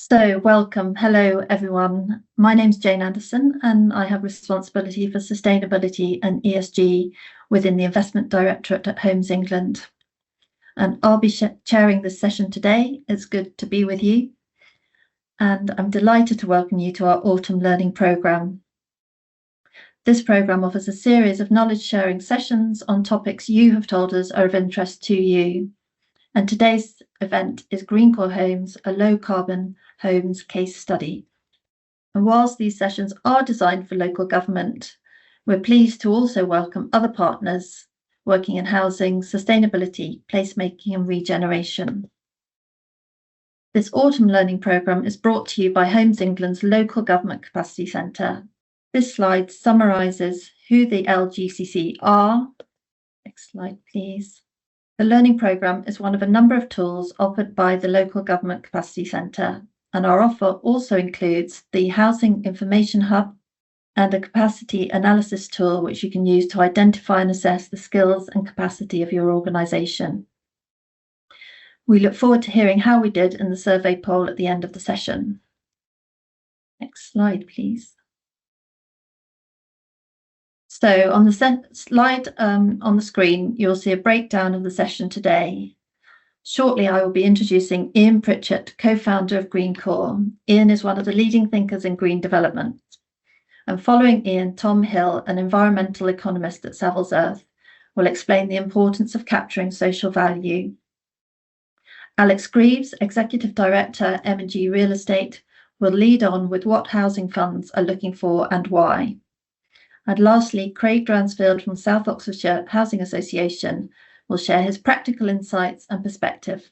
Welcome. Hello, everyone. My name's Jane Anderson, and I have responsibility for sustainability and ESG within the Investment Directorate at Homes England. And I'll be chairing this session today. It's good to be with you. And I'm delighted to welcome you to our autumn learning programme. This programme offers a series of knowledge sharing sessions on topics you have told us are of interest to you. And today's event is Greencore Homes, a low carbon homes case study. And whilst these sessions are designed for local government, we're pleased to also welcome other partners working in housing, sustainability, placemaking and regeneration. This autumn learning programme is brought to you by Homes England's Local Government Capacity Centre. This slide summarises who the LGCC are. Next slide, please. The learning programme is one of a number of tools offered by the Local Government Capacity Centre, and our offer also includes the Housing Information Hub and a capacity analysis tool which you can use to identify and assess the skills and capacity of your organisation. We look forward to hearing how we did in the survey poll at the end of the session. Next slide, please. So on the slide on the screen, you'll see a breakdown of the session today. Shortly, I will be introducing Ian Pritchett, co-founder of Greencore. Ian is one of the leading thinkers in green development. And following Ian, Tom Hill, an environmental economist at Savills Earth, will explain the importance of capturing social value. Alex Greaves, Executive Director, M&G Real Estate, will lead on with what housing funds are looking for and why. And lastly, Craig Dransfield from South Oxfordshire Housing Association will share his practical insights and perspective.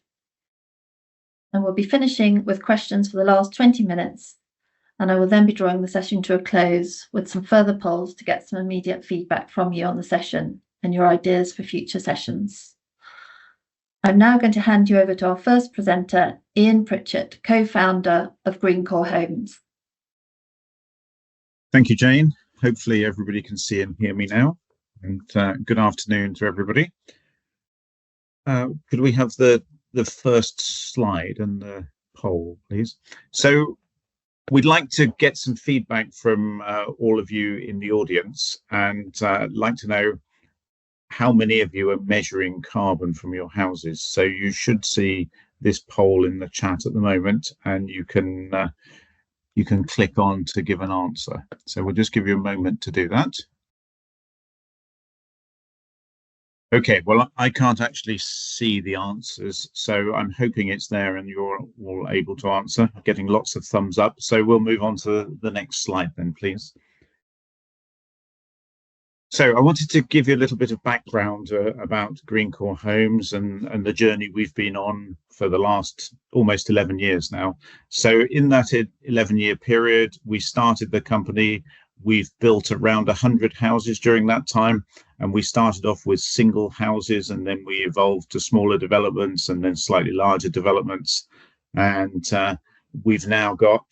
And we'll be finishing with questions for the last 20 minutes. And I will then be drawing the session to a close with some further polls to get some immediate feedback from you on the session and your ideas for future sessions. I'm now going to hand you over to our first presenter, Ian Pritchett, co-founder of Greencore Homes. Thank you, Jane. Hopefully everybody can see and hear me now. And good afternoon to everybody. Could we have the first slide and the poll, please? So we'd like to get some feedback from all of you in the audience, and like to know how many of you are measuring carbon from your houses. So you should see this poll in the chat at the moment, and you can click on to give an answer. So we'll just give you a moment to do that. Okay, well, I can't actually see the answers, so I'm hoping it's there and you're all able to answer. I'm getting lots of thumbs up, so we'll move on to the next slide then, please. So I wanted to give you a little bit of background about Greencore Homes and the journey we've been on for the last almost 11 years now. So in that 11-year period, we started the company. We've built around 100 houses during that time, and we started off with single houses, and then we evolved to smaller developments and then slightly larger developments. And we've now got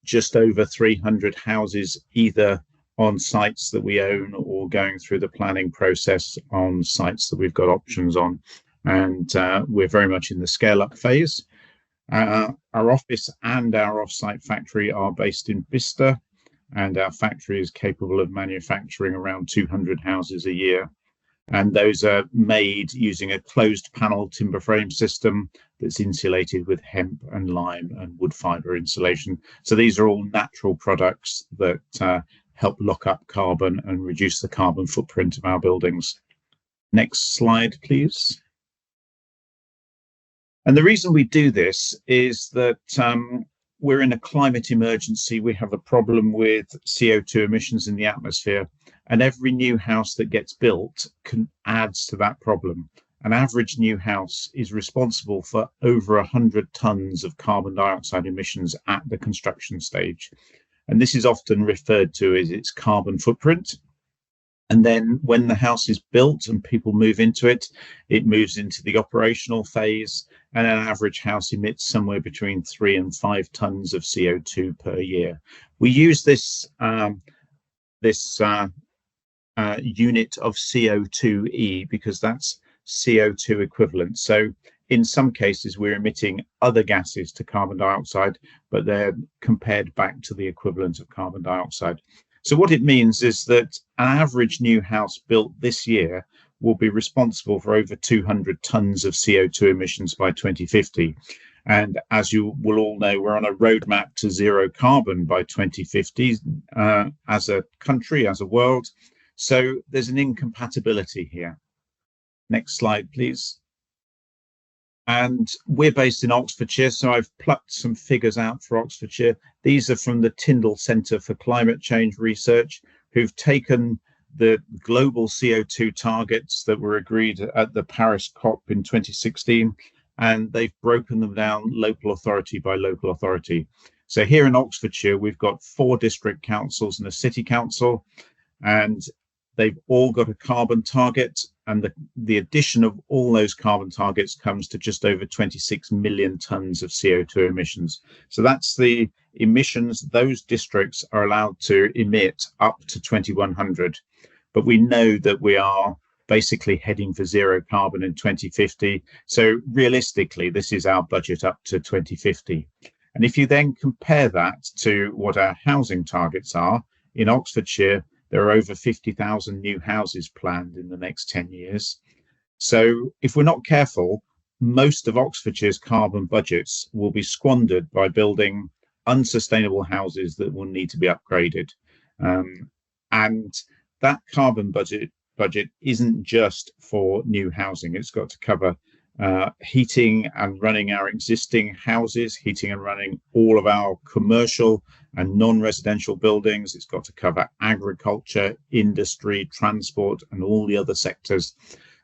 just over 300 houses either on sites that we own or going through the planning process on sites that we've got options on. And we're very much in the scale-up phase. Our office and our off-site factory are based in Bicester, and our factory is capable of manufacturing around 200 houses a year. And those are made using a closed panel timber frame system that's insulated with hemp and lime and wood fibre insulation. So these are all natural products that help lock up carbon and reduce the carbon footprint of our buildings. Next slide, please. And the reason we do this is that we're in a climate emergency. We have a problem with CO2 emissions in the atmosphere, and every new house that gets built adds to that problem. An average new house is responsible for over 100 tons of carbon dioxide emissions at the construction stage. And this is often referred to as its carbon footprint. And then when the house is built and people move into it, it moves into the operational phase, and an average house emits somewhere between 3 and 5 tons of CO2 per year. We use this unit of CO2e because that's CO2 equivalent. So In some cases, we're emitting other gases to carbon dioxide, but they're compared back to the equivalent of carbon dioxide. So what it means is that an average new house built this year will be responsible for over 200 tons of CO2 emissions by 2050. And as you will all know, we're on a roadmap to zero carbon by 2050 as a country, as a world. So there's an incompatibility here. Next slide, please. And we're based in Oxfordshire, so I've plucked some figures out for Oxfordshire. These are from the Tyndall Centre for Climate Change Research, who've taken the global CO2 targets that were agreed at the Paris COP in 2016, and they've broken them down local authority by local authority. So here in Oxfordshire, we've got 4 district councils and a city council, and they've all got a carbon target, and the addition of all those carbon targets comes to just over 26 million tons of CO2 emissions. So that's the emissions those districts are allowed to emit up to 2100. But we know that we are basically heading for zero carbon in 2050. So realistically, this is our budget up to 2050. And if you then compare that to what our housing targets are, in Oxfordshire, there are over 50,000 new houses planned in the next 10 years. So if we're not careful, most of Oxfordshire's carbon budgets will be squandered by building unsustainable houses that will need to be upgraded. And that carbon budget isn't just for new housing. It's got to cover heating and running our existing houses, heating and running all of our commercial and non-residential buildings. It's got to cover agriculture, industry, transport, and all the other sectors.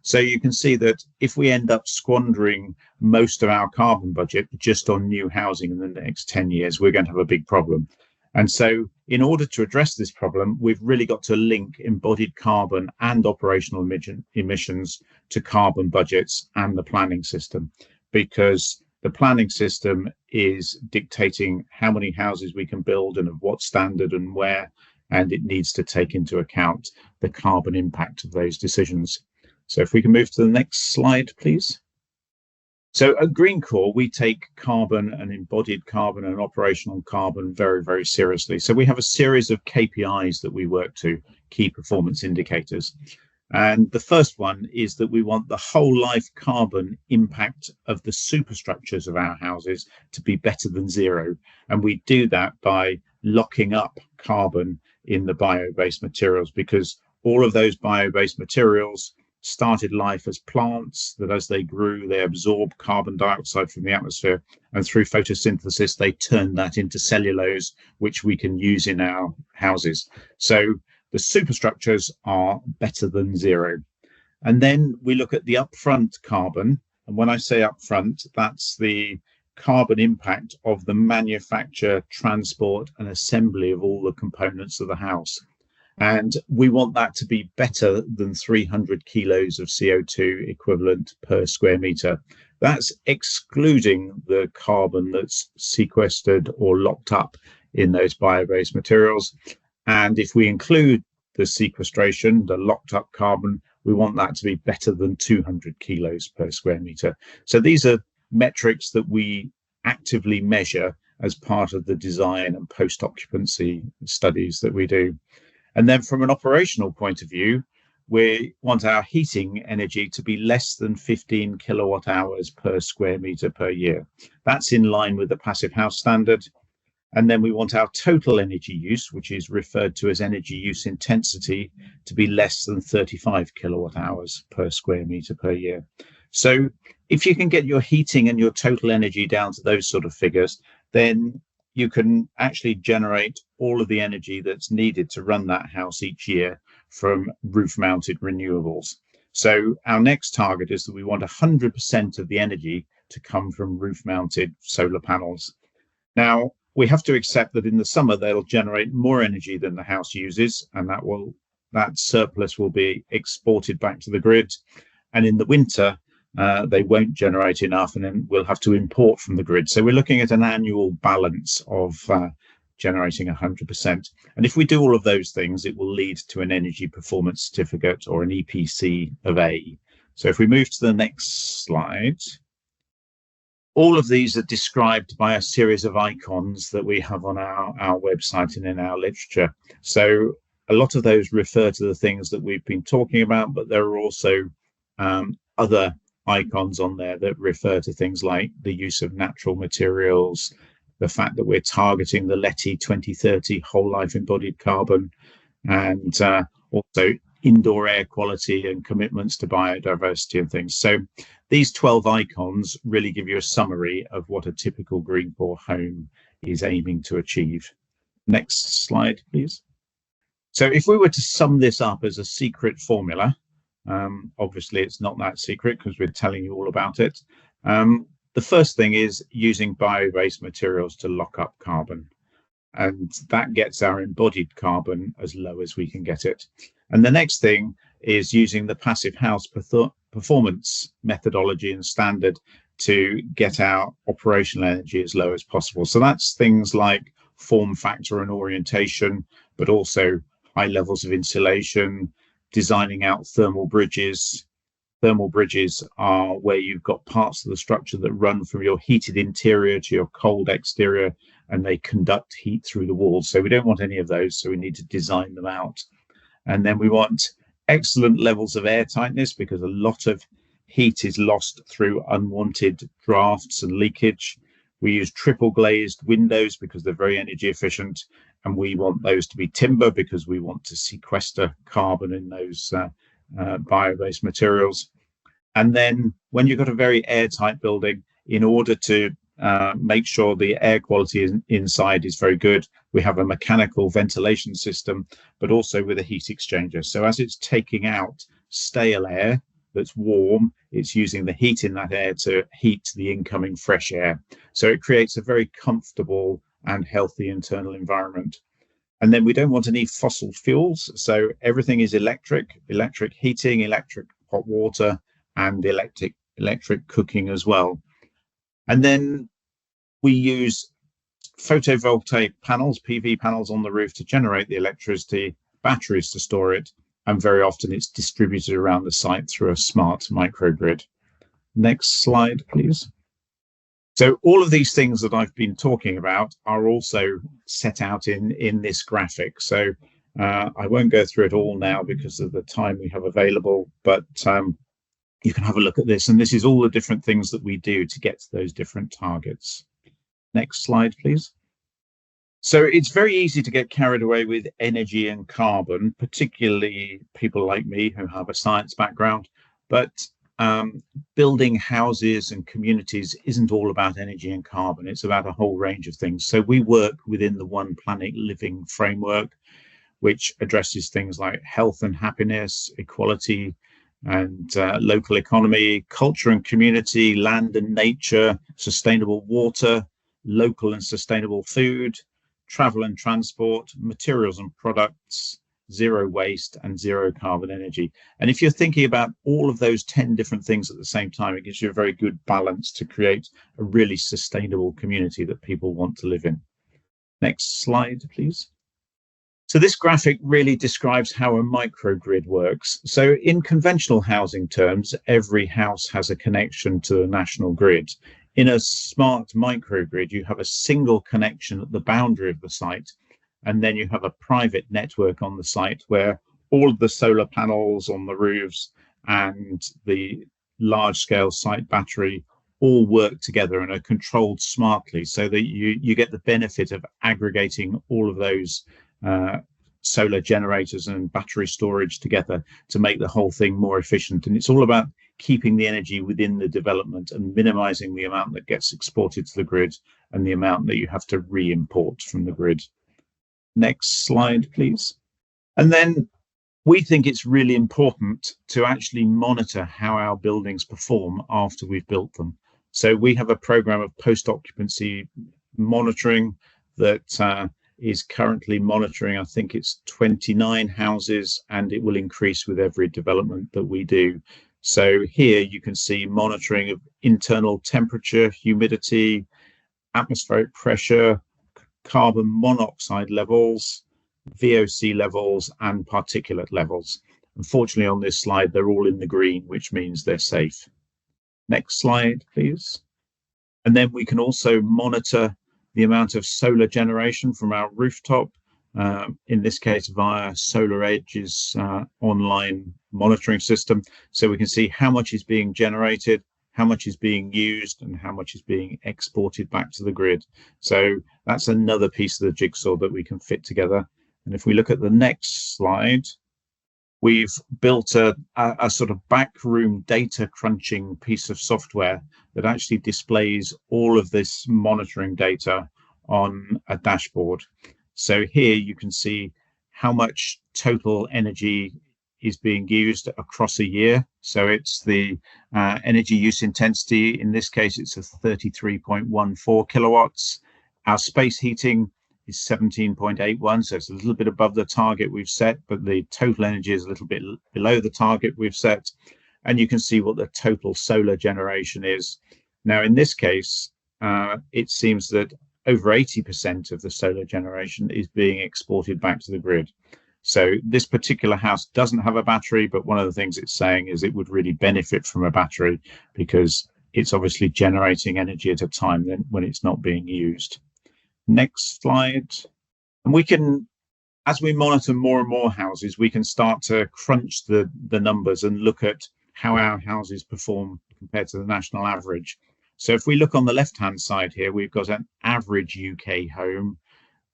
So you can see that if we end up squandering most of our carbon budget just on new housing in the next 10 years, we're going to have a big problem. And so in order to address this problem, we've really got to link embodied carbon and operational emissions to carbon budgets and the planning system, because the planning system is dictating how many houses we can build and of what standard and where, and it needs to take into account the carbon impact of those decisions. So if we can move to the next slide, please. So at Greencore, we take carbon and embodied carbon and operational carbon very, very seriously. So we have a series of KPIs that we work to, key performance indicators. And the first one is that we want the whole life carbon impact of the superstructures of our houses to be better than zero. And we do that by locking up carbon in the bio-based materials, because all of those bio-based materials started life as plants that as they grew, they absorb carbon dioxide from the atmosphere, and through photosynthesis, they turn that into cellulose, which we can use in our houses. So the superstructures are better than zero. And then we look at the upfront carbon. And when I say upfront, that's the carbon impact of the manufacture, transport, and assembly of all the components of the house. And we want that to be better than 300 kilos of CO2 equivalent per square meter. That's excluding the carbon that's sequestered or locked up in those bio-based materials. And if we include the sequestration, the locked up carbon, we want that to be better than 200 kilos per square meter. So these are metrics that we actively measure as part of the design and post-occupancy studies that we do. And then from an operational point of view, we want our heating energy to be less than 15 kilowatt hours per square meter per year. That's in line with the Passive House Standard. And then we want our total energy use, which is referred to as energy use intensity, to be less than 35 kilowatt hours per square meter per year. So if you can get your heating and your total energy down to those sort of figures, then you can actually generate all of the energy that's needed to run that house each year from roof-mounted renewables. So our next target is that we want 100% of the energy to come from roof-mounted solar panels. Now, we have to accept that in the summer, they'll generate more energy than the house uses, and that surplus will be exported back to the grid. And in the winter, they won't generate enough, and then we'll have to import from the grid. So we're looking at an annual balance of generating 100%. And if we do all of those things, it will lead to an energy performance certificate or an EPC of A. So if we move to the next slide. All of these are described by a series of icons that we have on our website and in our literature. So a lot of those refer to the things that we've been talking about, but there are also other icons on there that refer to things like the use of natural materials, the fact that we're targeting the LETI 2030 whole life embodied carbon, and also indoor air quality and commitments to biodiversity and things. So these 12 icons really give you a summary of what a typical Greencore home is aiming to achieve. Next slide, please. So if we were to sum this up as a secret formula, obviously it's not that secret because we're telling you all about it. The first thing is using bio-based materials to lock up carbon. And that gets our embodied carbon as low as we can get it. And the next thing is using the passive house performance methodology and standard to get our operational energy as low as possible. So that's things like form factor and orientation, but also high levels of insulation, designing out thermal bridges. Thermal bridges are where you've got parts of the structure that run from your heated interior to your cold exterior, and they conduct heat through the walls. So we don't want any of those, so we need to design them out. And then we want excellent levels of air tightness, because a lot of heat is lost through unwanted drafts and leakage. We use triple glazed windows because they're very energy efficient, and we want those to be timber because we want to sequester carbon in those bio-based materials. And then when you've got a very airtight building, in order to make sure the air quality inside is very good, we have a mechanical ventilation system, but also with a heat exchanger. So as it's taking out stale air that's warm, it's using the heat in that air to heat the incoming fresh air. So it creates a very comfortable and healthy internal environment. And then we don't want any fossil fuels. So everything is electric heating, electric hot water, and electric cooking as well. And then we use photovoltaic panels, PV panels on the roof to generate the electricity, batteries to store it, and very often it's distributed around the site through a smart microgrid. Next slide, please. So all of these things that I've been talking about are also set out in this graphic. So I won't go through it all now because of the time we have available, but you can have a look at this. And this is all the different things that we do to get to those different targets. Next slide, please. So it's very easy to get carried away with energy and carbon, particularly people like me who have a science background. But building houses and communities isn't all about energy and carbon. It's about a whole range of things. So we work within the One Planet Living framework, which addresses things like health and happiness, equality and local economy, culture and community, land and nature, sustainable water, local and sustainable food, travel and transport, materials and products, zero waste, and zero carbon energy. And if you're thinking about all of those 10 different things at the same time, it gives you a very good balance to create a really sustainable community that people want to live in. Next slide, please. So this graphic really describes how a microgrid works. So in conventional housing terms, every house has a connection to the national grid. In a smart microgrid, you have a single connection at the boundary of the site, and then you have a private network on the site where all of the solar panels on the roofs and the large-scale site battery all work together and are controlled smartly, so that you get the benefit of aggregating all of those solar generators and battery storage together to make the whole thing more efficient. And it's all about keeping the energy within the development and minimizing the amount that gets exported to the grid and the amount that you have to re-import from the grid. Next slide, please. And then we think it's really important to actually monitor how our buildings perform after we've built them. So we have a program of post-occupancy monitoring that is currently monitoring, I think it's 29 houses, and it will increase with every development that we do. So here you can see monitoring of internal temperature, humidity, atmospheric pressure, carbon monoxide levels, VOC levels, and particulate levels. Unfortunately, on this slide, they're all in the green, which means they're safe. Next slide, please. And then we can also monitor the amount of solar generation from our rooftop, in this case via Solar Edge's online monitoring system. So we can see how much is being generated, how much is being used, and how much is being exported back to the grid. So that's another piece of the jigsaw that we can fit together. And if we look at the next slide, we've built a sort of backroom data crunching piece of software that actually displays all of this monitoring data on a dashboard. So here you can see how much total energy is being used across a year. So it's the energy use intensity. In this case, it's a 33.14 kilowatts. Our space heating is 17.81, so it's a little bit above the target we've set, but the total energy is a little bit below the target we've set. And you can see what the total solar generation is. Now, in this case, it seems that over 80% of the solar generation is being exported back to the grid. So this particular house doesn't have a battery, but one of the things it's saying is it would really benefit from a battery because it's obviously generating energy at a time when it's not being used. Next slide. And we can, as we monitor more and more houses, we can start to crunch the numbers and look at how our houses perform compared to the national average. So if we look on the left-hand side here, we've got an average UK home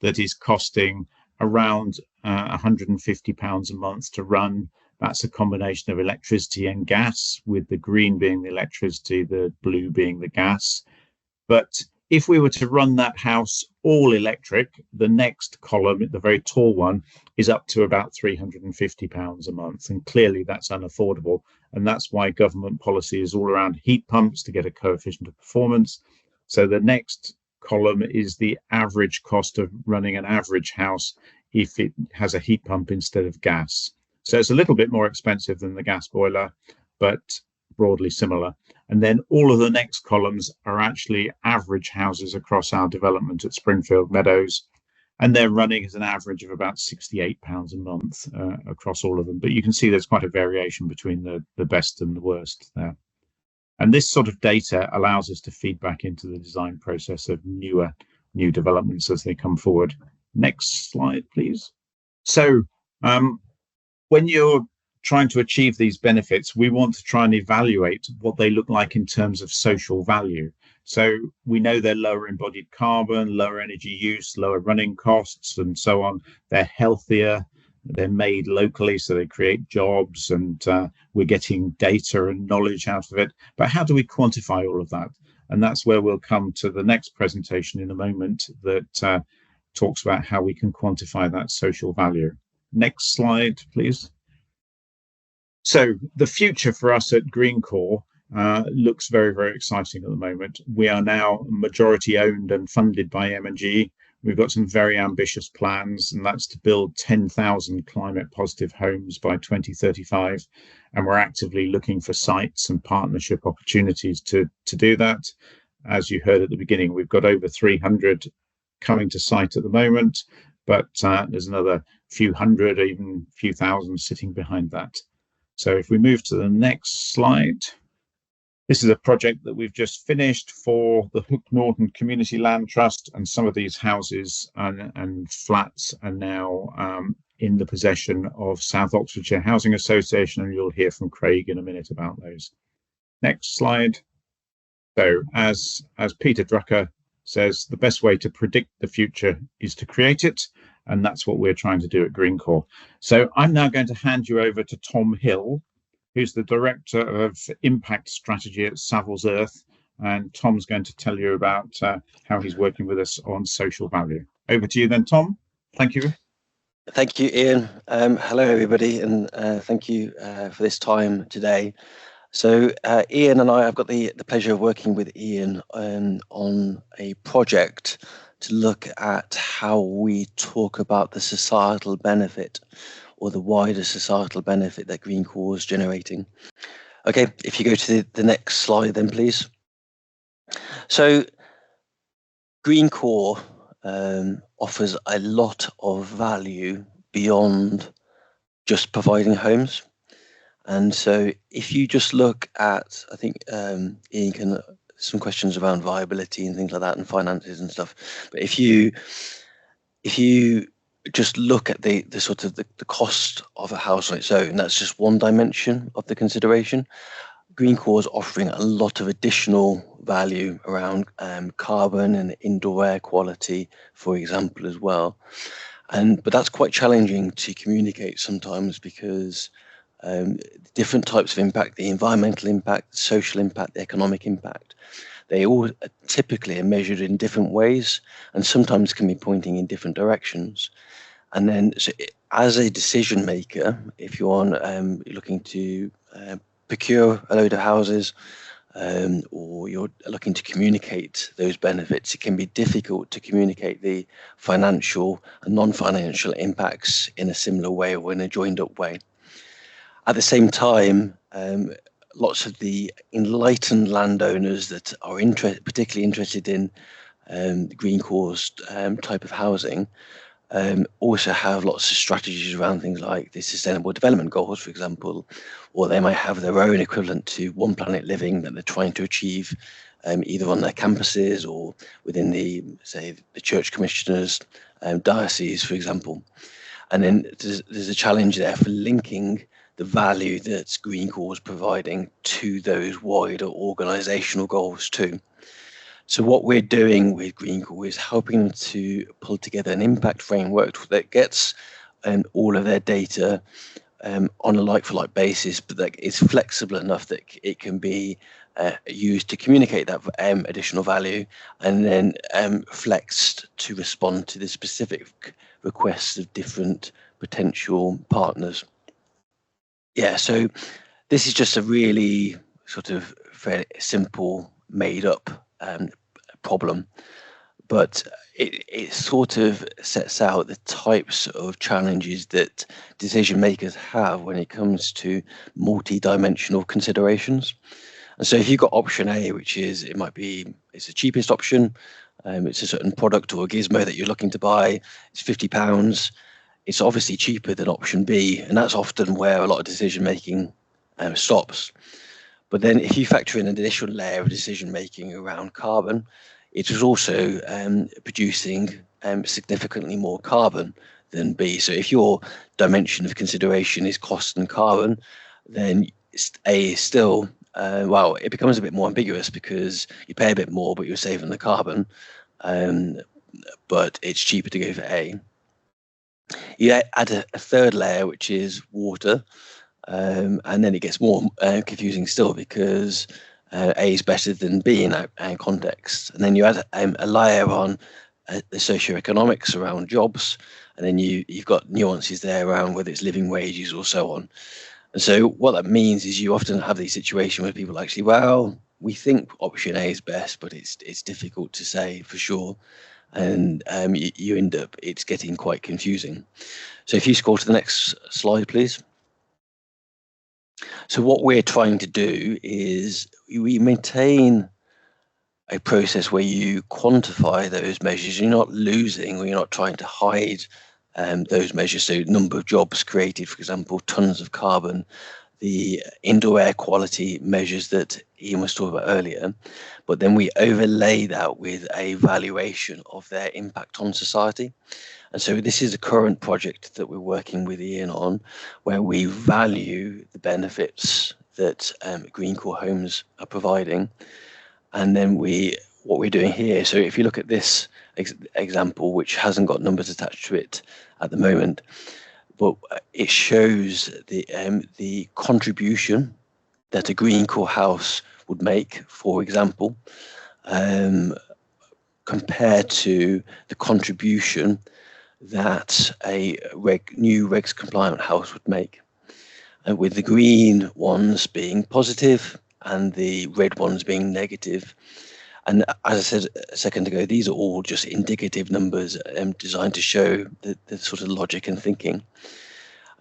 that is costing around £150 a month to run. That's a combination of electricity and gas, with the green being the electricity, the blue being the gas. But if we were to run that house all electric, the next column, the very tall one, is up to about £350 a month. And clearly that's unaffordable. And that's why government policy is all around heat pumps to get a coefficient of performance. So the next column is the average cost of running an average house if it has a heat pump instead of gas. So it's a little bit more expensive than the gas boiler, but broadly similar. And then all of the next columns are actually average houses across our development at Springfield Meadows, and they're running as an average of about £68 a month across all of them. But you can see there's quite a variation between the best and the worst there. And this sort of data allows us to feed back into the design process of new developments as they come forward. Next slide, please. So when you're trying to achieve these benefits, we want to try and evaluate what they look like in terms of social value. So we know they're lower embodied carbon, lower energy use, lower running costs, and so on. They're healthier, they're made locally, so they create jobs, and we're getting data and knowledge out of it. But how do we quantify all of that? And that's where we'll come to the next presentation in a moment that talks about how we can quantify that social value. Next slide, please. So the future for us at Greencore looks very, very exciting at the moment. We are now majority owned and funded by M&G. We've got some very ambitious plans, and that's to build 10,000 climate positive homes by 2035. And we're actively looking for sites and partnership opportunities to do that. As you heard at the beginning, we've got over 300 coming to site at the moment, but there's another few hundred, even a few thousand sitting behind that. So if we move to the next slide, this is a project that we've just finished for the Hook Norton Community Land Trust, and some of these houses and flats are now in the possession of South Oxfordshire Housing Association, and you'll hear from Craig in a minute about those. Next slide. So as Peter Drucker says, the best way to predict the future is to create it. And that's what we're trying to do at Greencore. So I'm now going to hand you over to Tom Hill, who's the Director of Impact Strategy at Savills Earth. And Tom's going to tell you about how he's working with us on social value. Over to you then, Tom. Thank you. Thank you, Ian. Hello, everybody, and thank you for this time today. So Ian and I have got the pleasure of working with Ian on a project to look at how we talk about the societal benefit, or the wider societal benefit that Greencore is generating. Okay, if you go to the next slide then, please. So Greencore offers a lot of value beyond just providing homes. And so if you just look at, I think Ian can some questions around viability and things like that, and finances and stuff. But if you just look at the sort of the cost of a house on its own, that's just one dimension of the consideration. Greencore is offering a lot of additional value around carbon and indoor air quality, for example, as well. But that's quite challenging to communicate sometimes, because different types of impact, the environmental impact, the social impact, the economic impact, they all typically are measured in different ways, and sometimes can be pointing in different directions. And then, so as a decision maker, if you're looking to procure a load of houses, or you're looking to communicate those benefits, it can be difficult to communicate the financial and non-financial impacts in a similar way or in a joined up way. At the same time, lots of the enlightened landowners that are particularly interested in Greencore's type of housing also have lots of strategies around things like the Sustainable Development Goals, for example, or they might have their own equivalent to One Planet Living that they're trying to achieve, either on their campuses or within the Church Commissioners' diocese, for example. And then there's a challenge there for linking the value that Greencore is providing to those wider organisational goals too. So what we're doing with Greencore is helping them to pull together an impact framework that gets all of their data on a like-for-like basis, but that is flexible enough that it can be used to communicate that additional value, and then flexed to respond to the specific requests of different potential partners. Yeah, so this is just a really sort of very simple, made-up problem, but it sort of sets out the types of challenges that decision makers have when it comes to multi-dimensional considerations. And so if you've got option A, which is it's the cheapest option, it's a certain product or a gizmo that you're looking to buy, it's £50, it's obviously cheaper than option B, and that's often where a lot of decision making stops. But then if you factor in an additional layer of decision making around carbon, it is also producing significantly more carbon than B. So if your dimension of consideration is cost and carbon, then A is still, it becomes a bit more ambiguous, because you pay a bit more, but you're saving the carbon, but it's cheaper to go for A. You add a third layer, which is water, and then it gets more confusing still, because A is better than B in that context. And then you add a layer on the socioeconomics around jobs, and then you've got nuances there around whether it's living wages or so on. And so what that means is you often have these situations where people actually, well, we think option A is best, but it's difficult to say for sure. And you end up, it's getting quite confusing. So if you scroll to the next slide, please. So what we're trying to do is we maintain a process where you quantify those measures. You're not losing, or you're not trying to hide those measures. So number of jobs created, for example, tons of carbon, the indoor air quality measures that Ian was talking about earlier, but then we overlay that with a valuation of their impact on society. And so this is a current project that we're working with Ian on, where we value the benefits that Greencore Homes are providing. And then what we're doing here, so if you look at this example, which hasn't got numbers attached to it at the moment, but it shows the contribution that a Greencore house would make, for example, compared to the contribution that a new regs compliant house would make, and with the green ones being positive and the red ones being negative. And as I said a second ago, these are all just indicative numbers designed to show the sort of logic and thinking.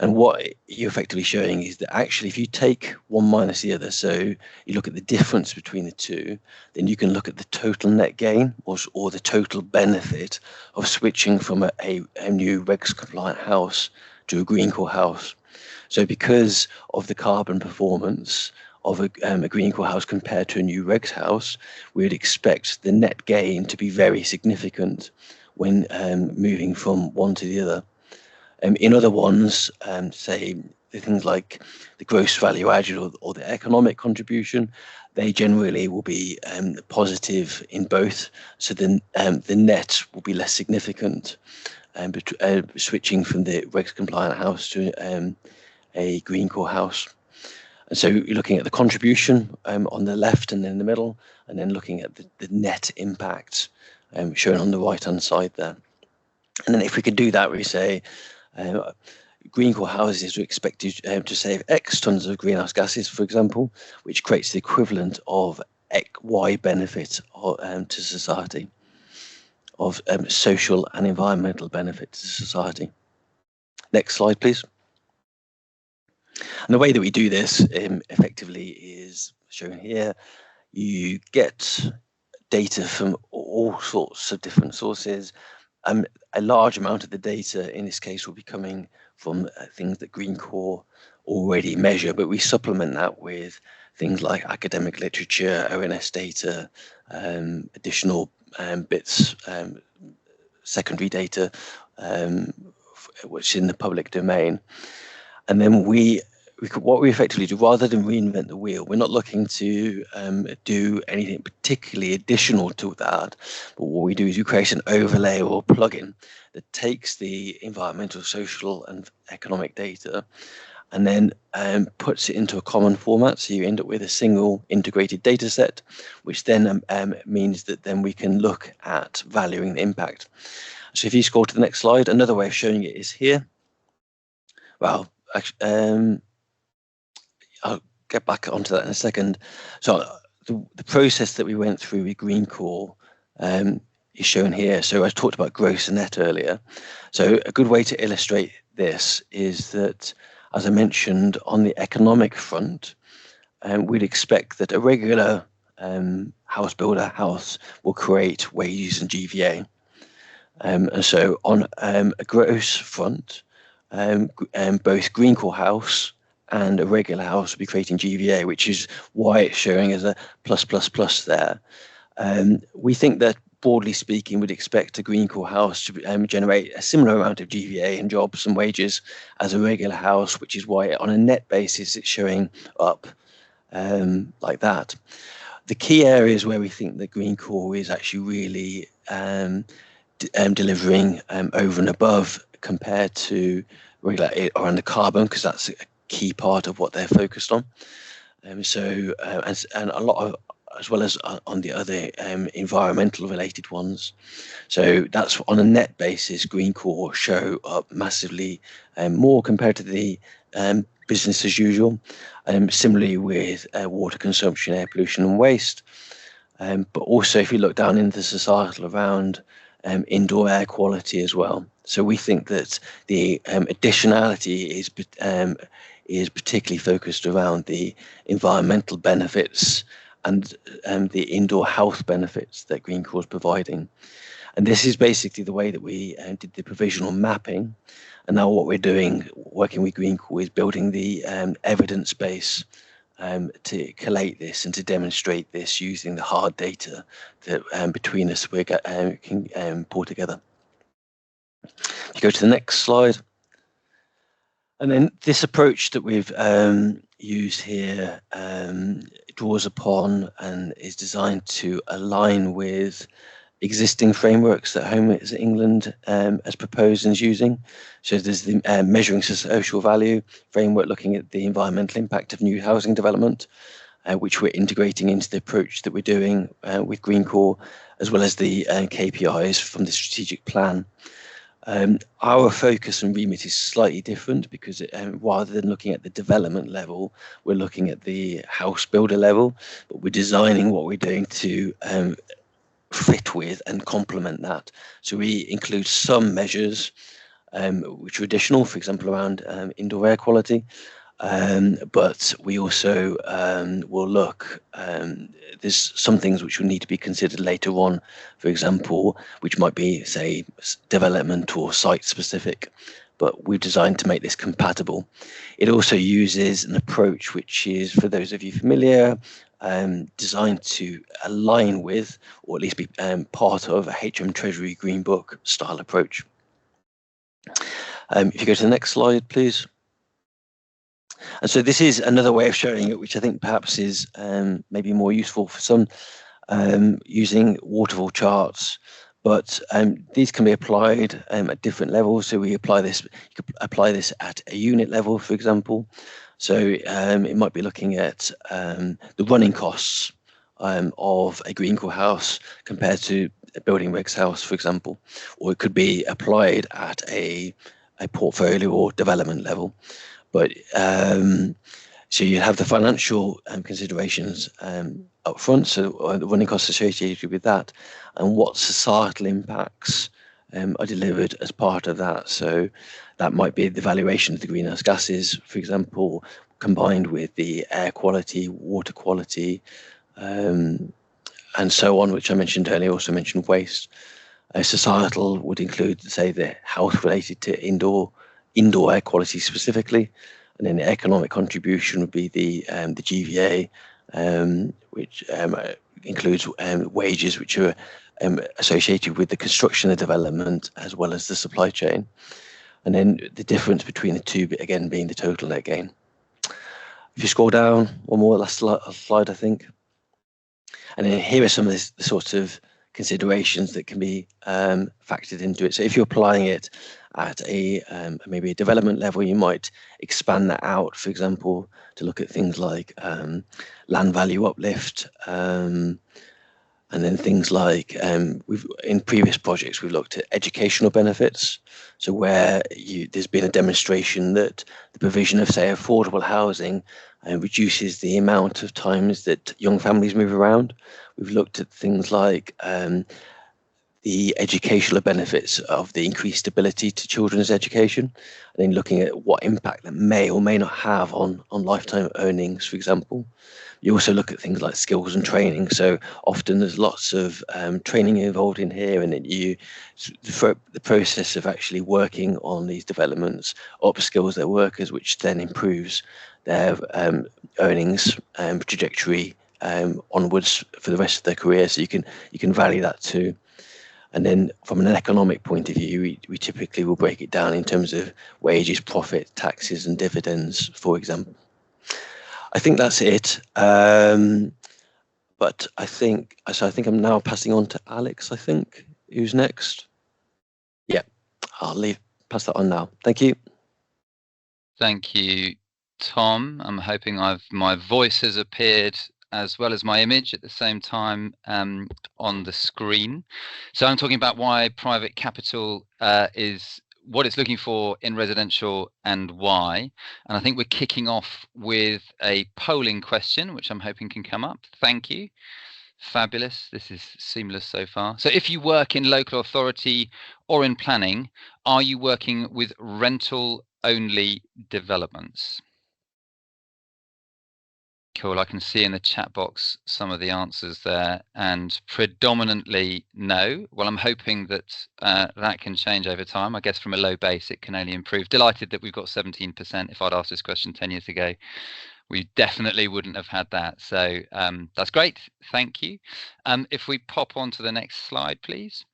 And what you're effectively showing is that actually, if you take one minus the other, so you look at the difference between the two, then you can look at the total net gain or the total benefit of switching from a new regs compliant house to a Greencore house. So because of the carbon performance of a Greencore house compared to a new regs house, we would expect the net gain to be very significant when moving from one to the other. In other ones, say the things like the gross value added or the economic contribution, they generally will be positive in both. So then the net will be less significant, switching from the regs compliant house to a Greencore house. And so you're looking at the contribution on the left and then in the middle, and then looking at the net impact shown on the right hand side there. And then if we could do that, we say Greencore houses are expected to save X tons of greenhouse gases, for example, which creates the equivalent of Y benefit to society, of social and environmental benefit to society. Next slide, please. And the way that we do this effectively is shown here. You get data from all sorts of different sources. A large amount of the data in this case will be coming from things that Greencore already measure, but we supplement that with things like academic literature, ONS data, additional bits, secondary data, which is in the public domain. And then what we effectively do, rather than reinvent the wheel, we're not looking to do anything particularly additional to that, but what we do is we create an overlay or plugin that takes the environmental, social and economic data and then puts it into a common format. So you end up with a single integrated data set, which then means that then we can look at valuing the impact. So if you scroll to the next slide, another way of showing it is here. Well, I'll get back onto that in a second. So the process that we went through with Greencore is shown here. So I talked about gross and net earlier. So a good way to illustrate this is that, as I mentioned, on the economic front, we'd expect that a regular house builder house will create wages and GVA. And so on a gross front, both Greencore house and a regular house will be creating GVA, which is why it's showing as a +++ there. We think that, broadly speaking, we'd expect a Greencore house to generate a similar amount of GVA and jobs and wages as a regular house, which is why on a net basis it's showing up like that. The key areas where we think that Greencore is actually really delivering over and above compared to regular are on the carbon, because that's a key part of what they're focused on. And a lot of, as well as on the other environmental related ones. So that's on a net basis, Greencore show up massively more compared to the business as usual. Similarly with water consumption, air pollution and waste. But also if you look down into the societal around indoor air quality as well. So we think that the additionality is particularly focused around the environmental benefits and the indoor health benefits that Greencore is providing. And this is basically the way that we did the provisional mapping. And now what we're doing, working with Greencore, is building the evidence base to collate this and to demonstrate this using the hard data that between us we can pull together. If you go to the next slide. And then this approach that we've used here draws upon and is designed to align with existing frameworks that Homes England has proposed and is using. So there's the measuring social value framework looking at the environmental impact of new housing development, which we're integrating into the approach that we're doing with Greencore, as well as the KPIs from the strategic plan. Our focus and remit is slightly different because rather than looking at the development level, we're looking at the house builder level, but we're designing what we're doing to fit with and complement that. So we include some measures which are additional, for example, around indoor air quality, but we also will look, there's some things which will need to be considered later on, for example, which might be, say, development or site specific, but we've designed to make this compatible. It also uses an approach which is, for those of you familiar, designed to align with, or at least be part of, a HM Treasury Green Book style approach. If you go to the next slide, please. And so this is another way of showing it, which I think perhaps is maybe more useful for some, using waterfall charts. But these can be applied at different levels. So you could apply this at a unit level, for example. So it might be looking at the running costs of a Greencore house compared to a building regs house, for example. Or it could be applied at a portfolio or development level. But so you have the financial considerations up front, so the running costs associated with that, and what societal impacts are delivered as part of that. So that might be the valuation of the greenhouse gases, for example, combined with the air quality, water quality, and so on, which I mentioned earlier. Also mentioned waste. Societal would include, say, the health related to indoor air quality specifically, and then the economic contribution would be the GVA, which includes wages which are associated with the construction and development as well as the supply chain, and then the difference between the two, again, being the total net gain. If you scroll down one more, last slide, I think, and then here are some of the sorts of considerations that can be factored into it. So if you're applying it at a maybe a development level, you might expand that out, for example, to look at things like land value uplift, and then things like in previous projects we've looked at educational benefits. So where there's been a demonstration that the provision of, say, affordable housing reduces the amount of times that young families move around. We've looked at things like the educational benefits of the increased ability to children's education, and then looking at what impact that may or may not have on lifetime earnings, for example. You also look at things like skills and training. So often there's lots of training involved in here, and then the process of actually working on these developments upskills their workers, which then improves their earnings trajectory onwards for the rest of their career. So you can value that too. And then from an economic point of view, we typically will break it down in terms of wages, profit, taxes, and dividends, for example. I think that's it. But I think I'm now passing on to Alex, I think. Who's next? Yeah, I'll pass that on now. Thank you. Thank you, Tom. I'm hoping my voice has appeared as well as my image at the same time on the screen. So I'm talking about why private capital is what it's looking for in residential and why. And I think we're kicking off with a polling question, which I'm hoping can come up. Thank you. Fabulous. This is seamless so far. So if you work in local authority or in planning, are you working with rental only developments? Cool. I can see in the chat box some of the answers there, and predominantly no. Well, I'm hoping that that can change over time. I guess from a low base, it can only improve. Delighted that we've got 17%. If I'd asked this question 10 years ago, we definitely wouldn't have had that. So that's great. Thank you. If we pop on to the next slide, please.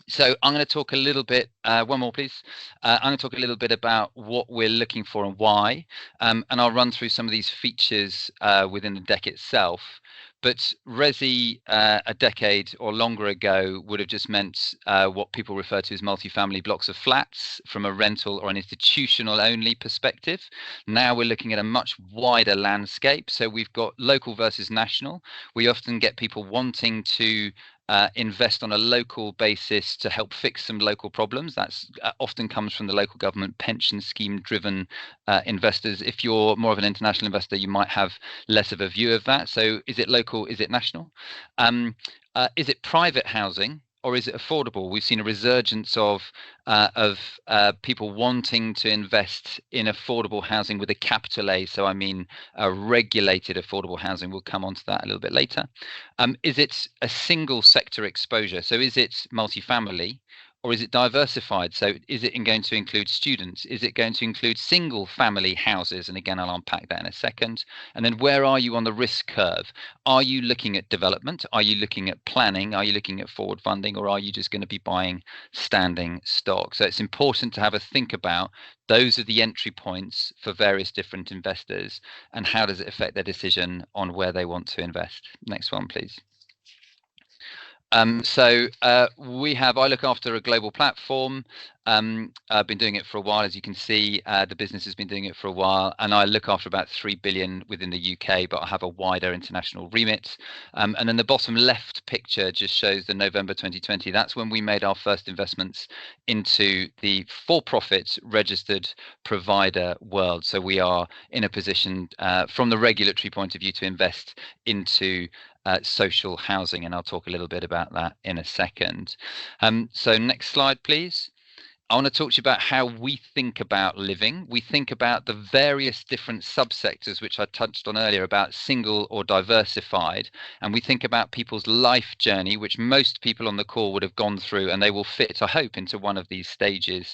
So I'm going to talk a little bit, one more please. I'm going to talk a little bit about what we're looking for and why, and I'll run through some of these features within the deck itself. But Resi a decade or longer ago would have just meant what people refer to as multifamily blocks of flats from a rental or an institutional only perspective. Now we're looking at a much wider landscape. So we've got local versus national. We often get people wanting to invest on a local basis to help fix some local problems. That's often comes from the local government pension scheme driven investors. If you're more of an international investor, you might have less of a view of that. So is it local? Is it national? Is it private housing? Or is it affordable? We've seen a resurgence of people wanting to invest in affordable housing with a capital A. So I mean regulated affordable housing. We'll come on to that a little bit later. Is it a single sector exposure? So is it multifamily? or is it diversified? So is it going to include students? Is it going to include single family houses? And again, I'll unpack that in a second. And then where are you on the risk curve? Are you looking at development? Are you looking at planning? Are you looking at forward funding? Or are you just going to be buying standing stock? So it's important to have a think about those are the entry points for various different investors, and how does it affect their decision on where they want to invest? Next one, please. I look after a global platform. I've been doing it for a while, as you can see. The business has been doing it for a while, and I look after about 3 billion within the UK, but I have a wider international remit. And then the bottom left picture just shows the November 2020. That's when we made our first investments into the for-profit registered provider world. So we are in a position from the regulatory point of view to invest into social housing, and I'll talk a little bit about that in a second. So next slide, please. I want to talk to you about how we think about living. We think about the various different subsectors, which I touched on earlier, about single or diversified. And we think about people's life journey, which most people on the call would have gone through, and they will fit, I hope, into one of these stages,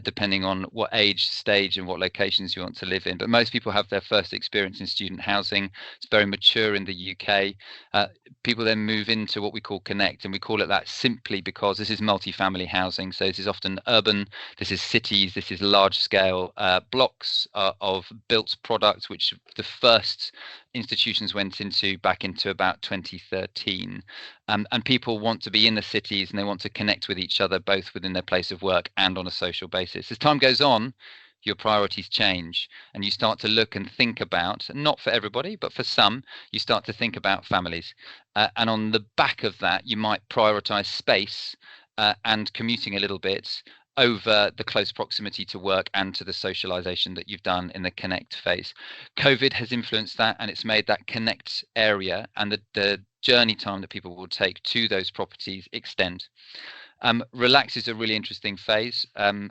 depending on what age, stage, and what locations you want to live in. But most people have their first experience in student housing. It's very mature in the UK. People then move into what we call Connect, and we call it that simply because this is multifamily housing. So this is often urban, this is cities, this is large scale blocks of built products, which the first institutions went into back into about 2013. And people want to be in the cities, and they want to connect with each other, both within their place of work and on a social basis. As time goes on, your priorities change, and you start to look and think about, not for everybody, but for some, you start to think about families. And on the back of that, you might prioritize space and commuting a little bit over the close proximity to work and to the socialization that you've done in the Connect phase. COVID has influenced that, and it's made that Connect area and the journey time that people will take to those properties extend. Relax is a really interesting phase.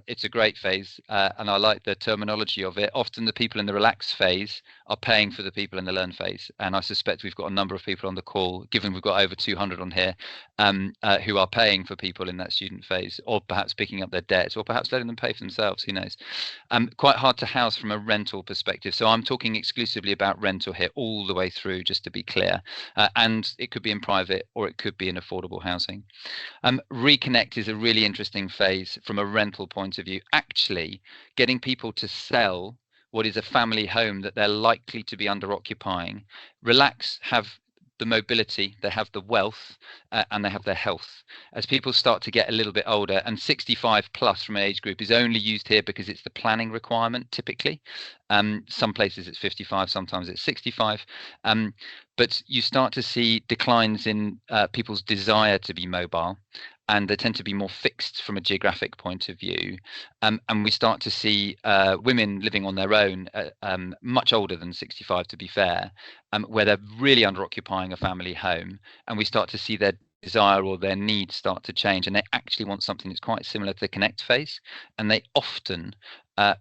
It's a great phase, and I like the terminology of it. Often the people in the relax phase are paying for the people in the learn phase, and I suspect we've got a number of people on the call, given we've got over 200 on here, who are paying for people in that student phase, or perhaps picking up their debt, or perhaps letting them pay for themselves, who knows. Quite hard to house from a rental perspective, so I'm talking exclusively about rental here all the way through, just to be clear, and it could be in private or it could be in affordable housing. Reconnect is a really interesting phase from a rental point of view, actually getting people to sell what is a family home that they're likely to be under occupying. Relax have the mobility, they have the wealth, and they have their health. As people start to get a little bit older, and 65 plus from an age group is only used here because it's the planning requirement typically. Some places it's 55, sometimes it's 65. But you start to see declines in people's desire to be mobile, and they tend to be more fixed from a geographic point of view. And we start to see women living on their own, much older than 65 to be fair, where they're really under occupying a family home, and we start to see their desire or their needs start to change, and they actually want something that's quite similar to the Connect phase, and they often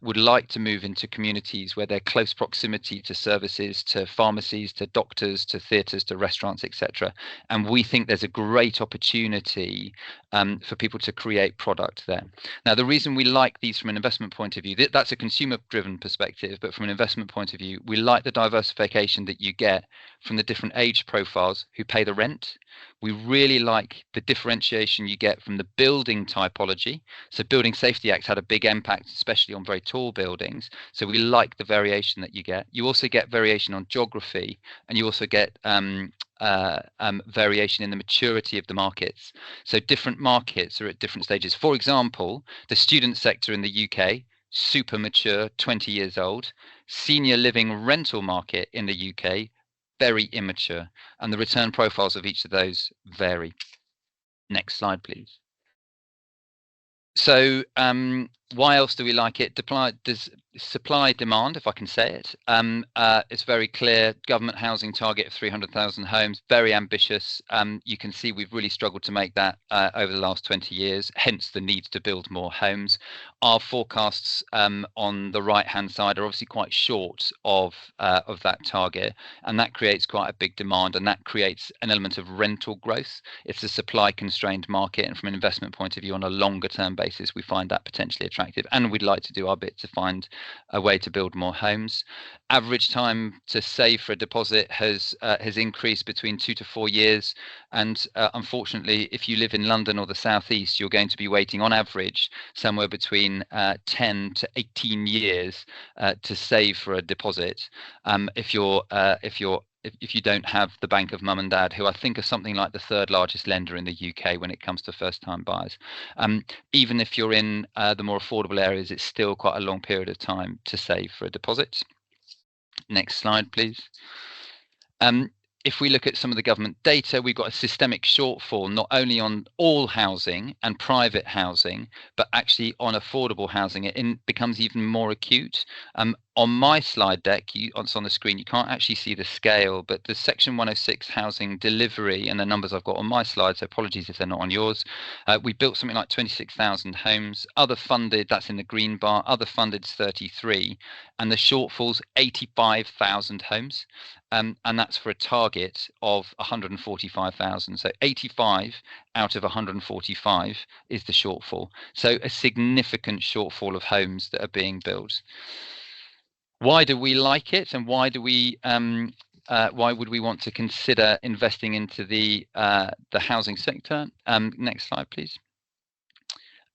would like to move into communities where they're close proximity to services, to pharmacies, to doctors, to theatres, to restaurants, etc. And we think there's a great opportunity for people to create product there. Now, the reason we like these from an investment point of view, that's a consumer-driven perspective, but from an investment point of view, we like the diversification that you get from the different age profiles who pay the rent. We really like the differentiation you get from the building typology. So Building Safety Act had a big impact, especially on very tall buildings. So we like the variation that you get. You also get variation on geography, and you also get variation in the maturity of the markets. So different markets are at different stages. For example, the student sector in the UK, super mature, 20 years old. Senior living rental market in the UK, very immature, and the return profiles of each of those vary. Next slide, please. So Why else do we like it? Supply demand, if I can say it. It's very clear. Government housing target of 300,000 homes, very ambitious. You can see we've really struggled to make that over the last 20 years, hence the need to build more homes. Our forecasts on the right-hand side are obviously quite short of that target, and that creates quite a big demand, and that creates an element of rental growth. It's a supply-constrained market, and from an investment point of view, on a longer-term basis, we find that potentially attractive, and we'd like to do our bit to find a way to build more homes. Average time to save for a deposit has increased between 2 to 4 years, and unfortunately, if you live in London or the southeast, you're going to be waiting on average somewhere between 10 to 18 years to save for a deposit. If you don't have the bank of mum and dad, who I think are something like the third largest lender in the UK when it comes to first-time buyers. Even if you're in the more affordable areas, it's still quite a long period of time to save for a deposit. Next slide, please. If we look at some of the government data, we've got a systemic shortfall, not only on all housing and private housing, but actually on affordable housing. It becomes even more acute. On my slide deck, it's on the screen, you can't actually see the scale, but the Section 106 housing delivery and the numbers I've got on my slide, so apologies if they're not on yours. We built something like 26,000 homes, other funded, that's in the green bar, other funded 33, and the shortfall's 85,000 homes. And that's for a target of 145,000. So 85 out of 145 is the shortfall. So a significant shortfall of homes that are being built. Why do we like it, and why would we want to consider investing into the housing sector? Next slide, please.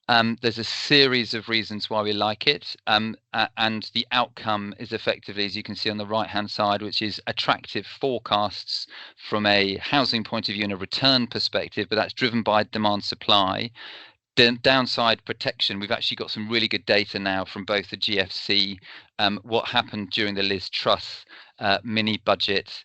There's a series of reasons why we like it, and the outcome is effectively, as you can see on the right-hand side, which is attractive forecasts from a housing point of view and a return perspective, but that's driven by demand supply. Downside protection, we've actually got some really good data now from both the GFC, what happened during the Liz Truss mini budget,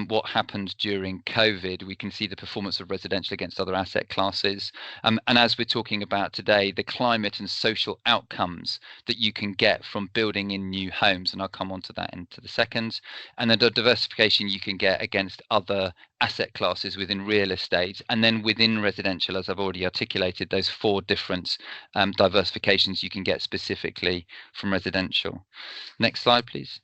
what happened during COVID. We can see the performance of residential against other asset classes. And as we're talking about today, the climate and social outcomes that you can get from building in new homes. And I'll come on to that into the second. And then the diversification you can get against other asset classes within real estate. And then within residential, as I've already articulated, those 4 different diversifications you can get specifically from residential. Next slide, please.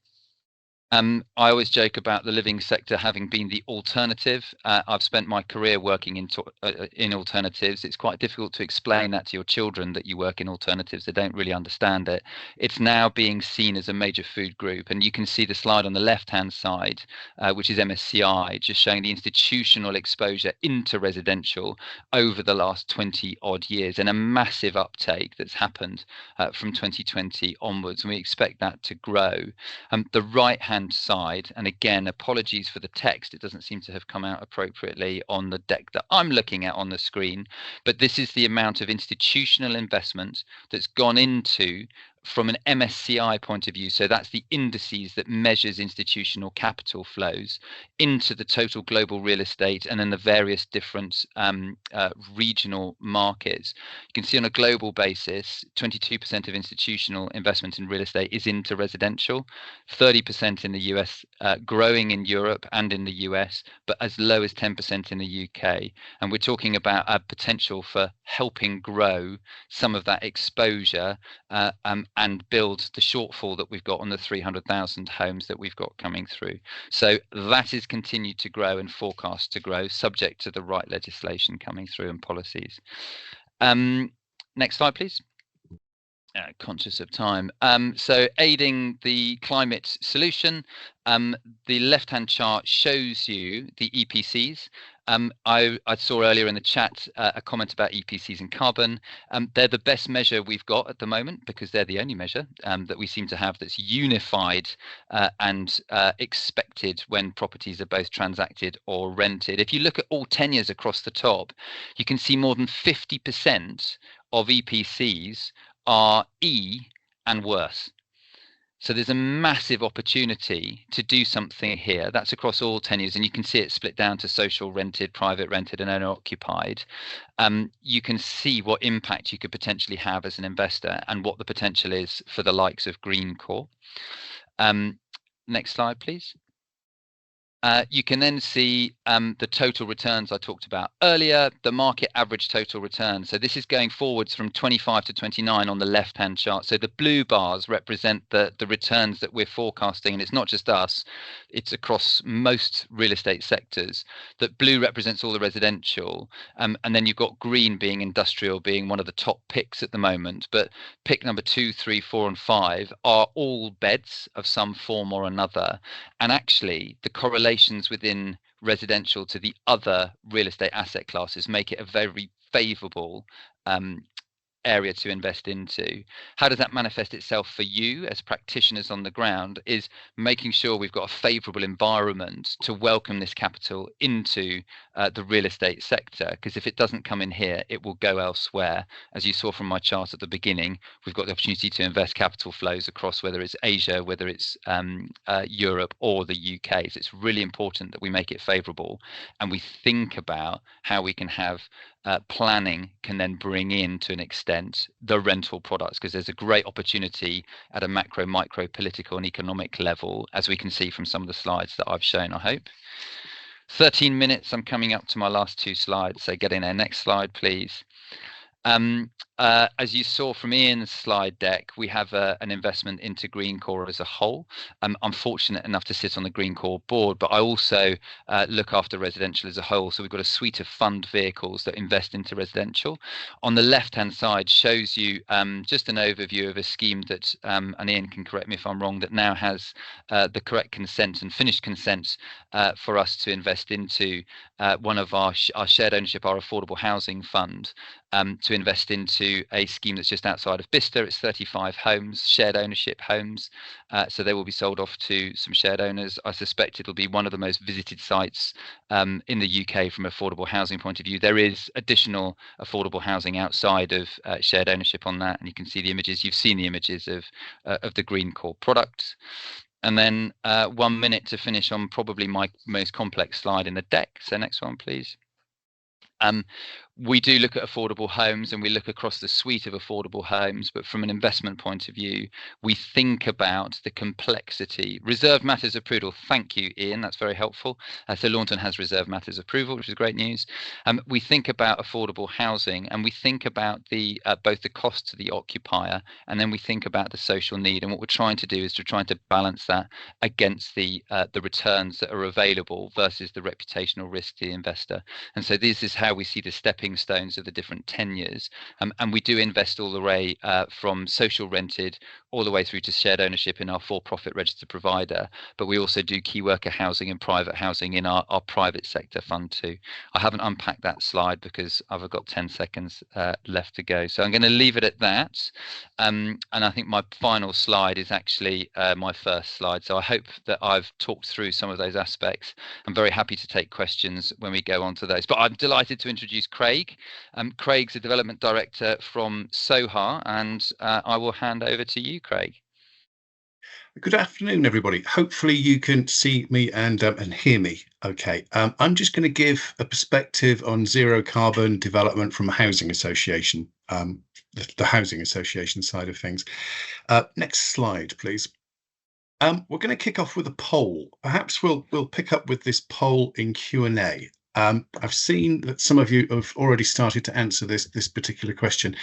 I always joke about the living sector having been the alternative. I've spent my career working in alternatives. It's quite difficult to explain that to your children that you work in alternatives. They don't really understand it. It's now being seen as a major food group. And you can see the slide on the left-hand side, which is MSCI, just showing the institutional exposure into residential over the last 20 odd years, and a massive uptake that's happened from 2020 onwards. And we expect that to grow. The right-hand side, and again, apologies for the text, it doesn't seem to have come out appropriately on the deck that I'm looking at on the screen, but this is the amount of institutional investment that's gone into, from an MSCI point of view, so that's the indices that measures institutional capital flows, into the total global real estate and then the various different regional markets. You can see on a global basis, 22% of institutional investment in real estate is into residential, 30% in the US, growing in Europe and in the US, but as low as 10% in the UK. And we're talking about a potential for helping grow some of that exposure and build the shortfall that we've got on the 300,000 homes that we've got coming through. So that is continued to grow and forecast to grow, subject to the right legislation coming through and policies. Next slide, please. Conscious of time. So aiding the climate solution, the left-hand chart shows you the EPCs. I saw earlier in the chat a comment about EPCs and carbon. They're the best measure we've got at the moment, because they're the only measure that we seem to have that's unified and expected when properties are both transacted or rented. If you look at all tenures across the top, you can see more than 50% of EPCs are E and worse. So there's a massive opportunity to do something here. That's across all tenures, and you can see it split down to social rented, private rented, and owner occupied. You can see what impact you could potentially have as an investor and what the potential is for the likes of Greencore. Next slide, please. You can then see the total returns I talked about earlier, the market average total return. So this is going forwards from 25 to 29 on the left-hand chart. So the blue bars represent the returns that we're forecasting, and it's not just us, it's across most real estate sectors. That blue represents all the residential, and then you've got green being industrial, being one of the top picks at the moment. But pick number 2, 3, 4, and 5 are all beds of some form or another. And actually, the correlations within residential to the other real estate asset classes make it a very favourable area to invest into. How does that manifest itself for you as practitioners on the ground is making sure we've got a favourable environment to welcome this capital into the real estate sector, because if it doesn't come in here, it will go elsewhere. As you saw from my chart at the beginning, we've got the opportunity to invest capital flows across whether it's Asia, whether it's Europe or the UK. So it's really important that we make it favourable and we think about how we can have planning can then bring in to an extent the rental products, because there's a great opportunity at a macro, micro, political and economic level, as we can see from some of the slides that I've shown, I hope. 13 minutes, I'm coming up to my last 2 slides, so get in there. Next slide, please. As you saw from Ian's slide deck, we have an investment into Greencore as a whole. I'm fortunate enough to sit on the Greencore board, but I also look after residential as a whole. So we've got a suite of fund vehicles that invest into residential. On the left-hand side shows you just an overview of a scheme that, and Ian can correct me if I'm wrong, that now has the correct consent and finished consent for us to invest into one of our shared ownership, our affordable housing fund, to invest into a scheme that's just outside of Bicester. It's 35 homes, shared ownership homes. So they will be sold off to some shared owners. I suspect it'll be one of the most visited sites in the UK from an affordable housing point of view. There is additional affordable housing outside of shared ownership on that. And you can see the images. You've seen the images of the Greencore products. And then 1 minute to finish on probably my most complex slide in the deck. So next one, please. We do look at affordable homes and we look across the suite of affordable homes, but from an investment point of view, we think about the complexity. Reserve matters approval. Thank you, Ian. That's very helpful. So Launton has reserve matters approval, which is great news. We think about affordable housing and we think about the both the cost to the occupier, and then we think about the social need. And what we're trying to do is to try to balance that against the returns that are available versus the reputational risk to the investor. And so this is how we see the stepping stones of the different tenures, and we do invest all the way from social rented all the way through to shared ownership in our for-profit registered provider, but we also do key worker housing and private housing in our private sector fund too. I haven't unpacked that slide because I've got 10 seconds left to go, so I'm going to leave it at that, and I think my final slide is actually my first slide, so I hope that I've talked through some of those aspects. I'm very happy to take questions when we go on to those, but I'm delighted to introduce Craig. Craig's a development director from Sohar, and I will hand over to you, Craig. Good afternoon, everybody. Hopefully you can see me and hear me okay. I'm just going to give a perspective on zero carbon development from a housing association, the housing association side of things. Next slide, please. We're going to kick off with a poll. Perhaps we'll pick up with this poll in Q&A. I've seen that some of you have already started to answer this particular question.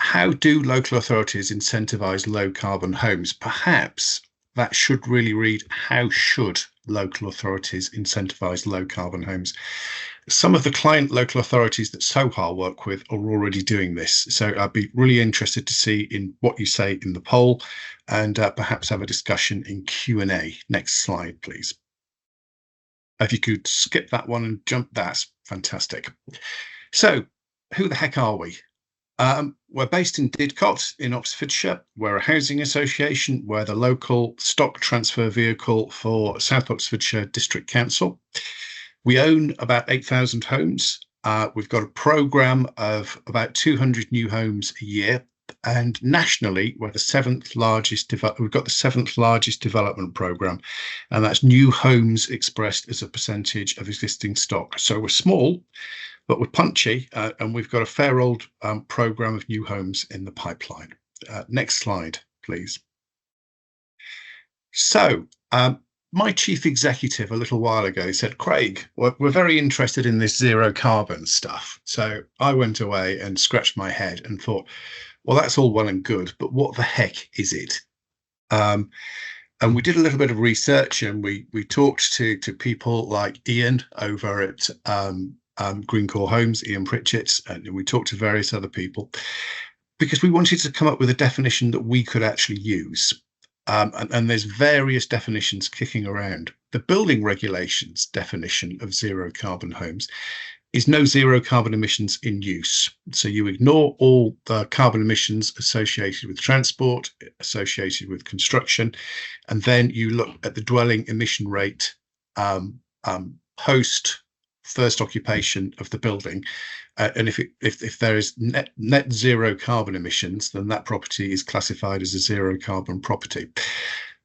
How do local authorities incentivise low carbon homes? Perhaps that should really read, how should local authorities incentivise low carbon homes? Some of the client local authorities that Sohar work with are already doing this. So I'd be really interested to see in what you say in the poll, and perhaps have a discussion in Q&A. Next slide, please. If you could skip that one and jump, that's fantastic. So who the heck are we? We're based in Didcot in Oxfordshire. We're a housing association. We're the local stock transfer vehicle for South Oxfordshire District Council. We own about 8,000 homes. We've got a programme of about 200 new homes a year. And nationally, we're the seventh largest. We've got the seventh largest development program, and that's new homes expressed as a percentage of existing stock. So we're small, but we're punchy, and we've got a fair old program of new homes in the pipeline. Next slide, please. So my chief executive a little while ago said, Craig, we're very interested in this zero carbon stuff. So I went away and scratched my head and thought, well, that's all well and good, but what the heck is it? And we did a little bit of research, and we talked to people like Ian over at Greencore Homes, Ian Pritchett, and we talked to various other people because we wanted to come up with a definition that we could actually use. And there's various definitions kicking around. The building regulations definition of zero carbon homes is no zero carbon emissions in use. So you ignore all the carbon emissions associated with transport, associated with construction, and then you look at the dwelling emission rate post first occupation of the building. And if there is net zero carbon emissions, then that property is classified as a zero carbon property.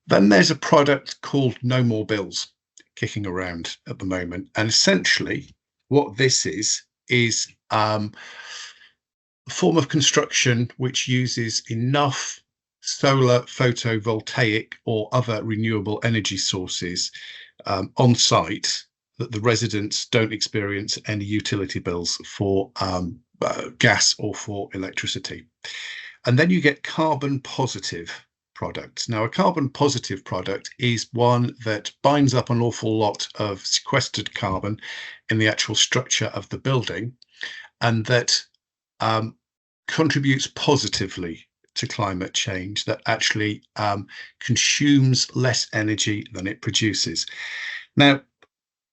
Then there's a product called No More Bills kicking around at the moment. And essentially what this is a form of construction which uses enough solar, photovoltaic or other renewable energy sources on site that the residents don't experience any utility bills for gas or for electricity. And then you get carbon positive products. Now, a carbon positive product is one that binds up an awful lot of sequestered carbon in the actual structure of the building, and that contributes positively to climate change, that actually consumes less energy than it produces. Now,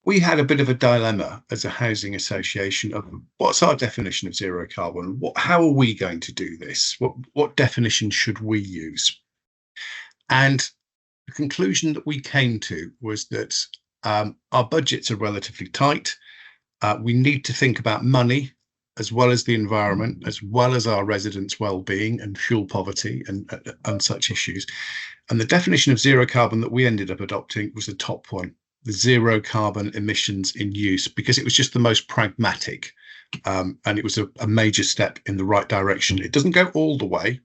we had a bit of a dilemma as a housing association of what's our definition of zero carbon? How are we going to do this? What definition should we use? And the conclusion that we came to was that our budgets are relatively tight. We need to think about money as well as the environment, as well as our residents' well-being and fuel poverty and such issues. And the definition of zero carbon that we ended up adopting was the top one, the zero carbon emissions in use, because it was just the most pragmatic, and it was a major step in the right direction. It doesn't go all the way,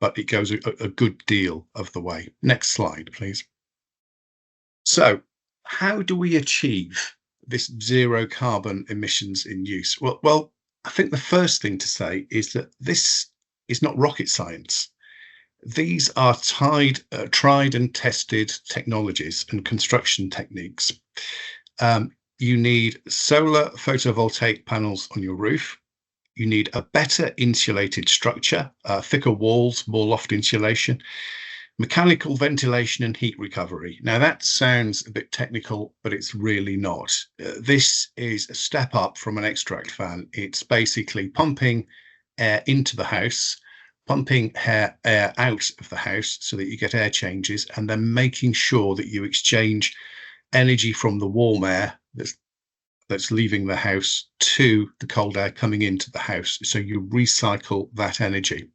but it goes a good deal of the way. Next slide, please. So how do we achieve this zero carbon emissions in use? Well, I think the first thing to say is that this is not rocket science. These are tried and tested technologies and construction techniques. You need solar photovoltaic panels on your roof. You need a better insulated structure, thicker walls, more loft insulation, mechanical ventilation and heat recovery. Now that sounds a bit technical, but it's really not. This is a step up from an extract fan. It's basically pumping air into the house, pumping air out of the house so that you get air changes, and then making sure that you exchange energy from the warm air that's leaving the house to the cold air coming into the house. So you recycle that energy.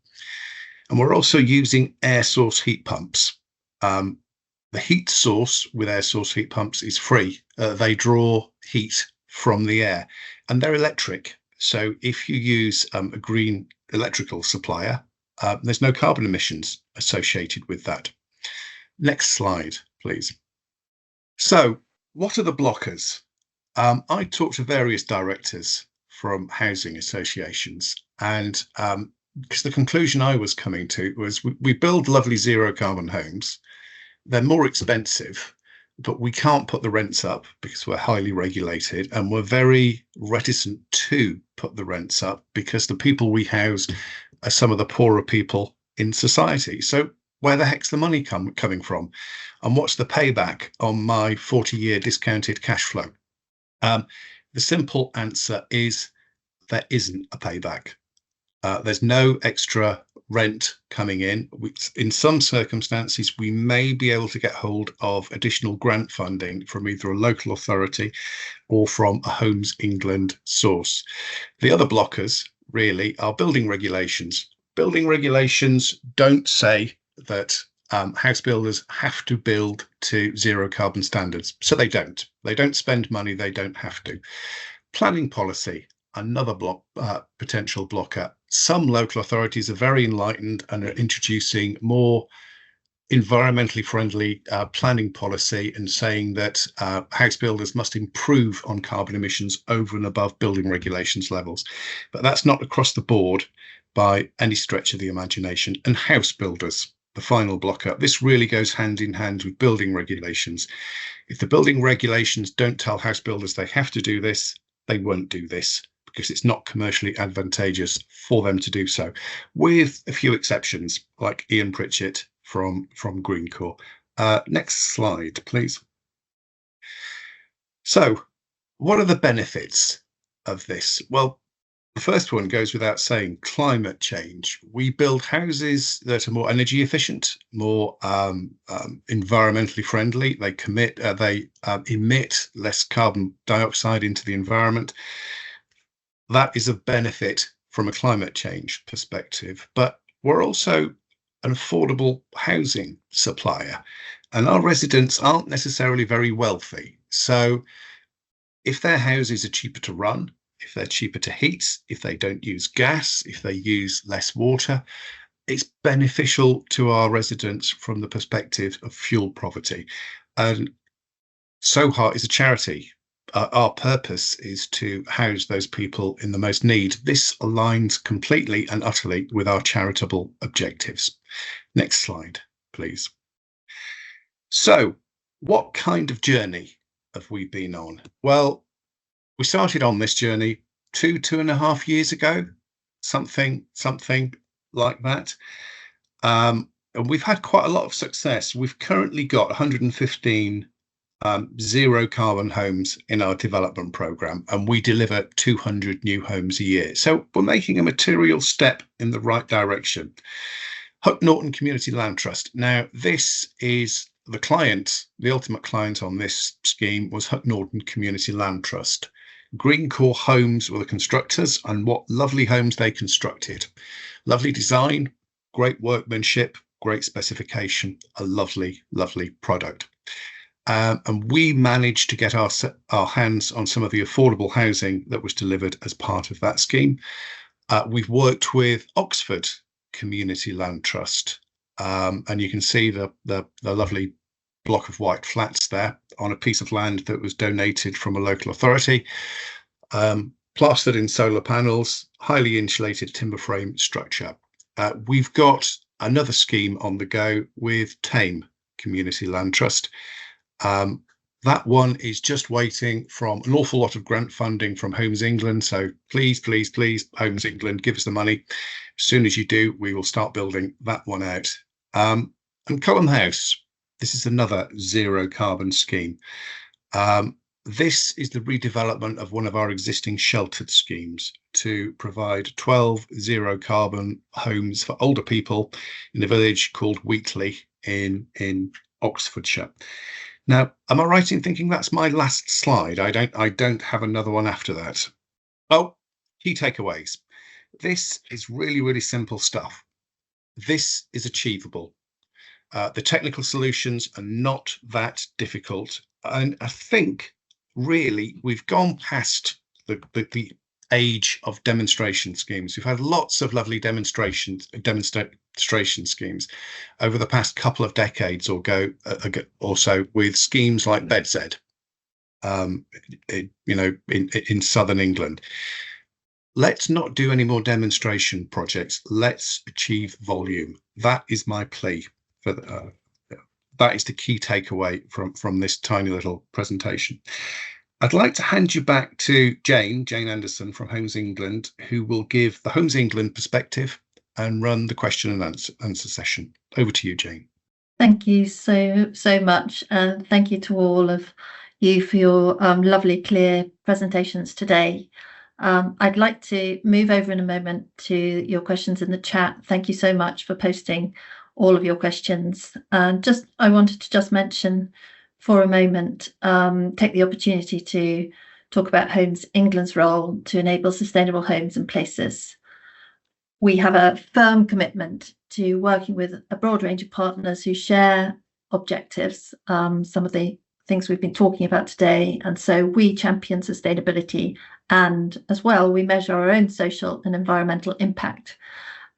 And we're also using air source heat pumps. The heat source with air source heat pumps is free. They draw heat from the air, and they're electric. So if you use a green electrical supplier, there's no carbon emissions associated with that. Next slide, please. So what are the blockers? I talked to various directors from housing associations, and because the conclusion I was coming to was we build lovely zero carbon homes. They're more expensive, but we can't put the rents up because we're highly regulated, and we're very reticent to put the rents up because the people we house are some of the poorer people in society. So where the heck's the money coming from? And what's the payback on my 40-year discounted cash flow? The simple answer is there isn't a payback. There's no extra rent coming in. In some circumstances, we may be able to get hold of additional grant funding from either a local authority or from a Homes England source. The other blockers really are building regulations. building regulations don't say that house builders have to build to zero carbon standards. So they don't. They don't spend money they don't have to. Planning policy, another potential blocker. Some local authorities are very enlightened and are introducing more environmentally friendly planning policy and saying that house builders must improve on carbon emissions over and above building regulations levels. But that's not across the board by any stretch of the imagination. And house builders, the final blocker, this really goes hand in hand with building regulations. If the building regulations don't tell house builders they have to do this, they won't do this, because it's not commercially advantageous for them to do so, with a few exceptions, like Ian Pritchett from Greencore. Next slide, please. So, what are the benefits of this? Well, the first one goes without saying: climate change. We build houses that are more energy efficient, more environmentally friendly. They emit less carbon dioxide into the environment. That is a benefit from a climate change perspective. But we're also an affordable housing supplier, and our residents aren't necessarily very wealthy. So if their houses are cheaper to run, if they're cheaper to heat, if they don't use gas, if they use less water, it's beneficial to our residents from the perspective of fuel poverty. And So Heart is a charity. Our purpose is to house those people in the most need. This aligns completely and utterly with our charitable objectives. Next slide, please. So, what kind of journey have we been on? Well, we started on this journey 2.5 years ago, something like that. And we've had quite a lot of success. We've currently got 115 zero carbon homes in our development program, and we deliver 200 new homes a year. So we're making a material step in the right direction. Hook Norton Community Land Trust. Now, this is the client, the ultimate client on this scheme was Hook Norton Community Land Trust. Greencore Homes were the constructors, and what lovely homes they constructed. Lovely design, great workmanship, great specification, a lovely, lovely product. And we managed to get our hands on some of the affordable housing that was delivered as part of that scheme. We've worked with Oxford Community Land Trust, and you can see the lovely block of white flats there on a piece of land that was donated from a local authority, plastered in solar panels, highly insulated timber frame structure. We've got another scheme on the go with Tame Community Land Trust. That one is just waiting from an awful lot of grant funding from Homes England. So please, please, please, Homes England, give us the money. As soon as you do, we will start building that one out. And Colham House, this is another zero carbon scheme. This is the redevelopment of one of our existing sheltered schemes to provide 12 zero carbon homes for older people in a village called Wheatley in Oxfordshire. Now, am I right in thinking that's my last slide? I don't have another one after that. Oh, key takeaways. This is really, really simple stuff. This is achievable. The technical solutions are not that difficult. And I think really we've gone past the age of demonstration schemes. We've had lots of lovely demonstration schemes over the past couple of decades or so, with schemes like BedZ, in southern England. Let's not do any more demonstration projects. Let's achieve volume. That is my plea. That is the key takeaway from this tiny little presentation. I'd like to hand you back to Jane Anderson from Homes England, who will give the Homes England perspective and run the question and answer session. Over to you, Jane. Thank you so much, and thank you to all of you for your lovely, clear presentations today. I'd like to move over in a moment to your questions in the chat. Thank you so much for posting all of your questions. And I wanted to just mention for a moment, take the opportunity to talk about Homes England's role to enable sustainable homes and places. we have a firm commitment to working with a broad range of partners who share objectives, some of the things we've been talking about today. And so we champion sustainability, and as well, we measure our own social and environmental impact.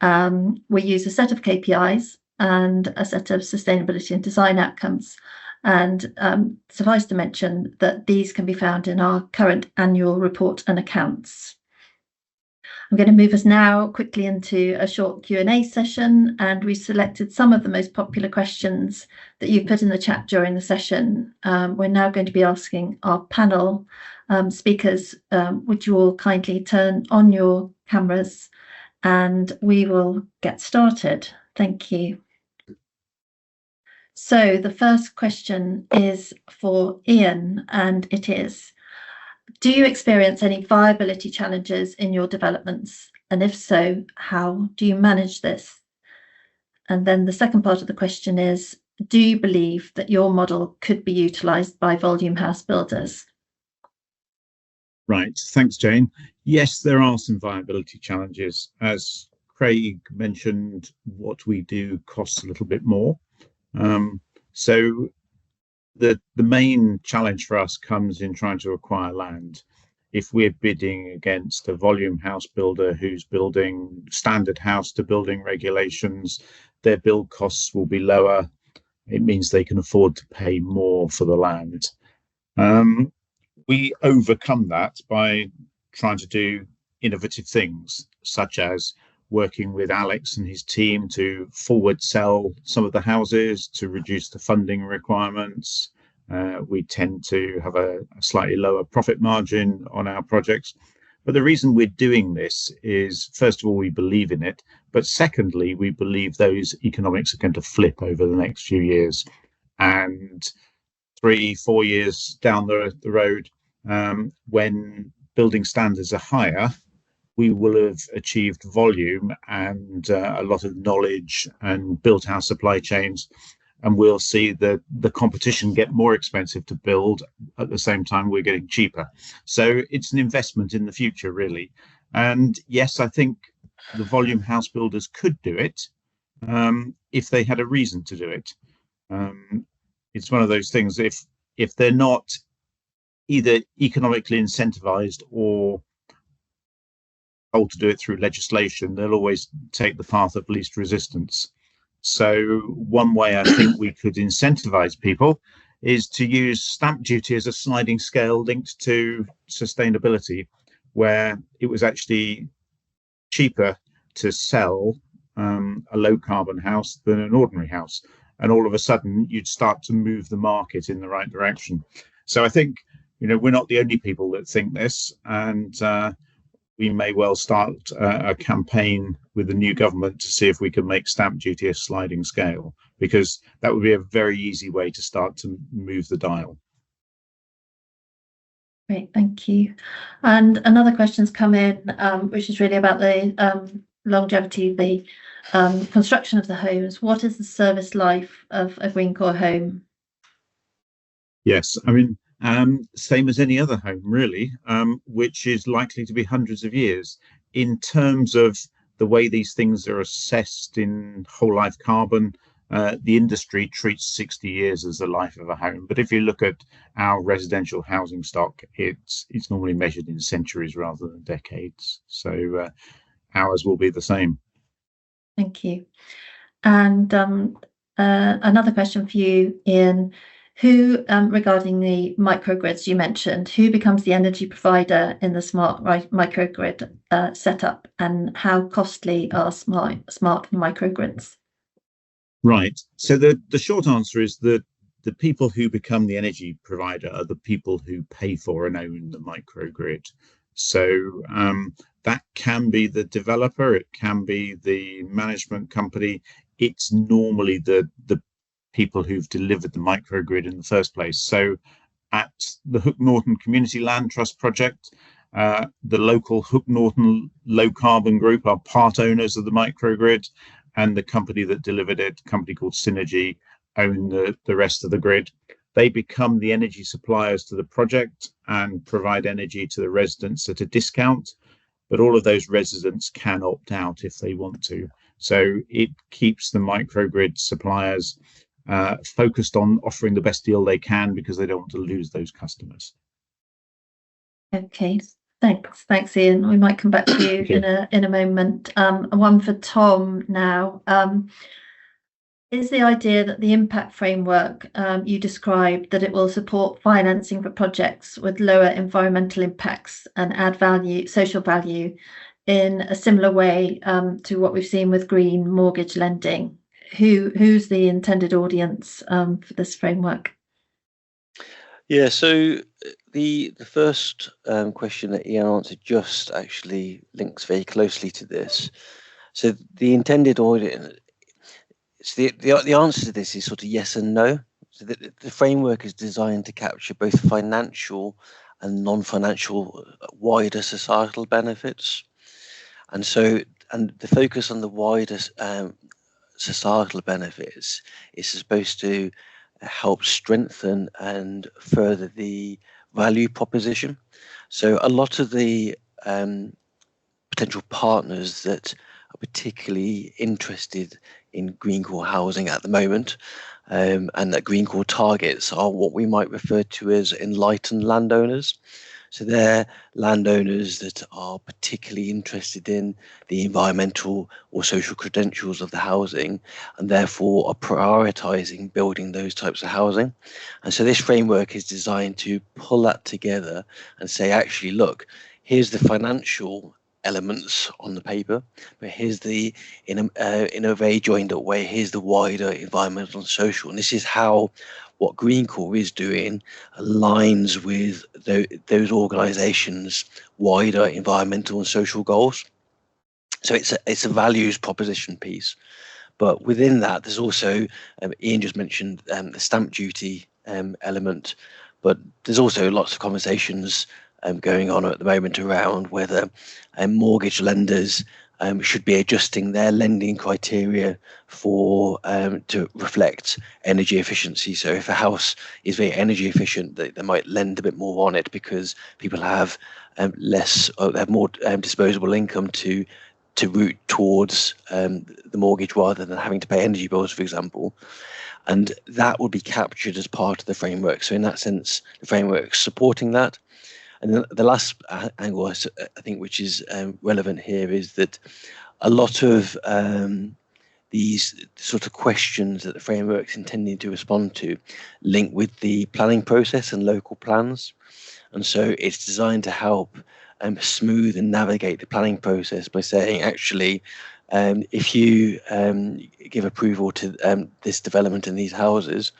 We use a set of KPIs and a set of sustainability and design outcomes. And suffice to mention that these can be found in our current annual report and accounts. I'm going to move us now quickly into a short Q&A session, and we selected some of the most popular questions that you've put in the chat during the session. We're now going to be asking our panel speakers, would you all kindly turn on your cameras, and we will get started. Thank you. So the first question is for Ian, and it is, do you experience any viability challenges in your developments? And if so, how do you manage this? And then the second part of the question is, do you believe that your model could be utilised by volume house builders? Right, thanks, Jane. Yes, there are some viability challenges. As Craig mentioned, what we do costs a little bit more. So the main challenge for us comes in trying to acquire land. If we're bidding against a volume house builder who's building standard house to building regulations, their build costs will be lower. It means they can afford to pay more for the land. We overcome that by trying to do innovative things, such as working with Alex and his team to forward sell some of the houses to reduce the funding requirements. We tend to have a slightly lower profit margin on our projects. But the reason we're doing this is, first of all, we believe in it. But secondly, we believe those economics are going to flip over the next few years. And 3-4 years down the road, when building standards are higher, we will have achieved volume and a lot of knowledge and built our supply chains, and we'll see the competition get more expensive to build. At the same time, we're getting cheaper. So it's an investment in the future, really. And yes, I think the volume house builders could do it if they had a reason to do it. It's one of those things, if they're not either economically incentivized or told to do it through legislation, they'll always take the path of least resistance. So one way I think we could incentivize people is to use stamp duty as a sliding scale linked to sustainability, where it was actually cheaper to sell a low carbon house than an ordinary house. And all of a sudden you'd start to move the market in the right direction. So I think, we're not the only people that think this, and we may well start a campaign with the new government to see if we can make stamp duty a sliding scale, because that would be a very easy way to start to move the dial. Great, thank you. And another question's come in, which is really about the longevity, the construction of the homes. What is the service life of a Greencore home? Yes, I mean, same as any other home, really, which is likely to be hundreds of years. In terms of the way these things are assessed in whole life carbon, the industry treats 60 years as the life of a home. But if you look at our residential housing stock, it's normally measured in centuries rather than decades. So ours will be the same. Thank you. And another question for you, Ian. Who, regarding the microgrids you mentioned, who becomes the energy provider in the smart microgrid setup, and how costly are smart microgrids? Right. So the short answer is that the people who become the energy provider are the people who pay for and own the microgrid. So that can be the developer, it can be the management company. It's normally the people who've delivered the microgrid in the first place. So at the Hook Norton Community Land Trust project, the local Hook Norton Low Carbon Group are part owners of the microgrid, and the company that delivered it, a company called Synergy, own the rest of the grid. They become the energy suppliers to the project and provide energy to the residents at a discount. but all of those residents can opt out if they want to. So it keeps the microgrid suppliers focused on offering the best deal they can, because they don't want to lose those customers. Okay, thanks, Ian. We might come back to you in a moment. One for Tom now. Is the idea that the impact framework you described, that it will support financing for projects with lower environmental impacts and add value, social value, in a similar way to what we've seen with green mortgage lending? Who's the intended audience for this framework? Yeah, so the first question that Ian answered just actually links very closely to this. So the intended audience, so the answer to this is sort of yes and no. So the framework is designed to capture both financial and non-financial wider societal benefits. And the focus on the wider societal benefits is supposed to help strengthen and further the value proposition. So a lot of the potential partners that are particularly interested in Greencore housing at the moment, and that Greencore targets, are what we might refer to as enlightened landowners. So they're landowners that are particularly interested in the environmental or social credentials of the housing, and therefore are prioritising building those types of housing. And so this framework is designed to pull that together and say, actually, look, here's the financial elements on the paper, but here's the in a very joined up way, here's the wider environmental and social, and this is how what Greencore is doing aligns with those organizations' wider environmental and social goals. So it's a values proposition piece, but within that there's also Ian just mentioned the stamp duty element, but there's also lots of conversations going on at the moment around whether mortgage lenders should be adjusting their lending criteria for to reflect energy efficiency. So if a house is very energy efficient, they might lend a bit more on it because people have more disposable income to route towards the mortgage rather than having to pay energy bills, for example. And that would be captured as part of the framework. So in that sense, the framework is supporting that. And then the last angle, I think, which is relevant here, is that a lot of these sort of questions that the framework's intending to respond to link with the planning process and local plans. And so it's designed to help smooth and navigate the planning process by saying, actually, if you give approval to this development in these houses,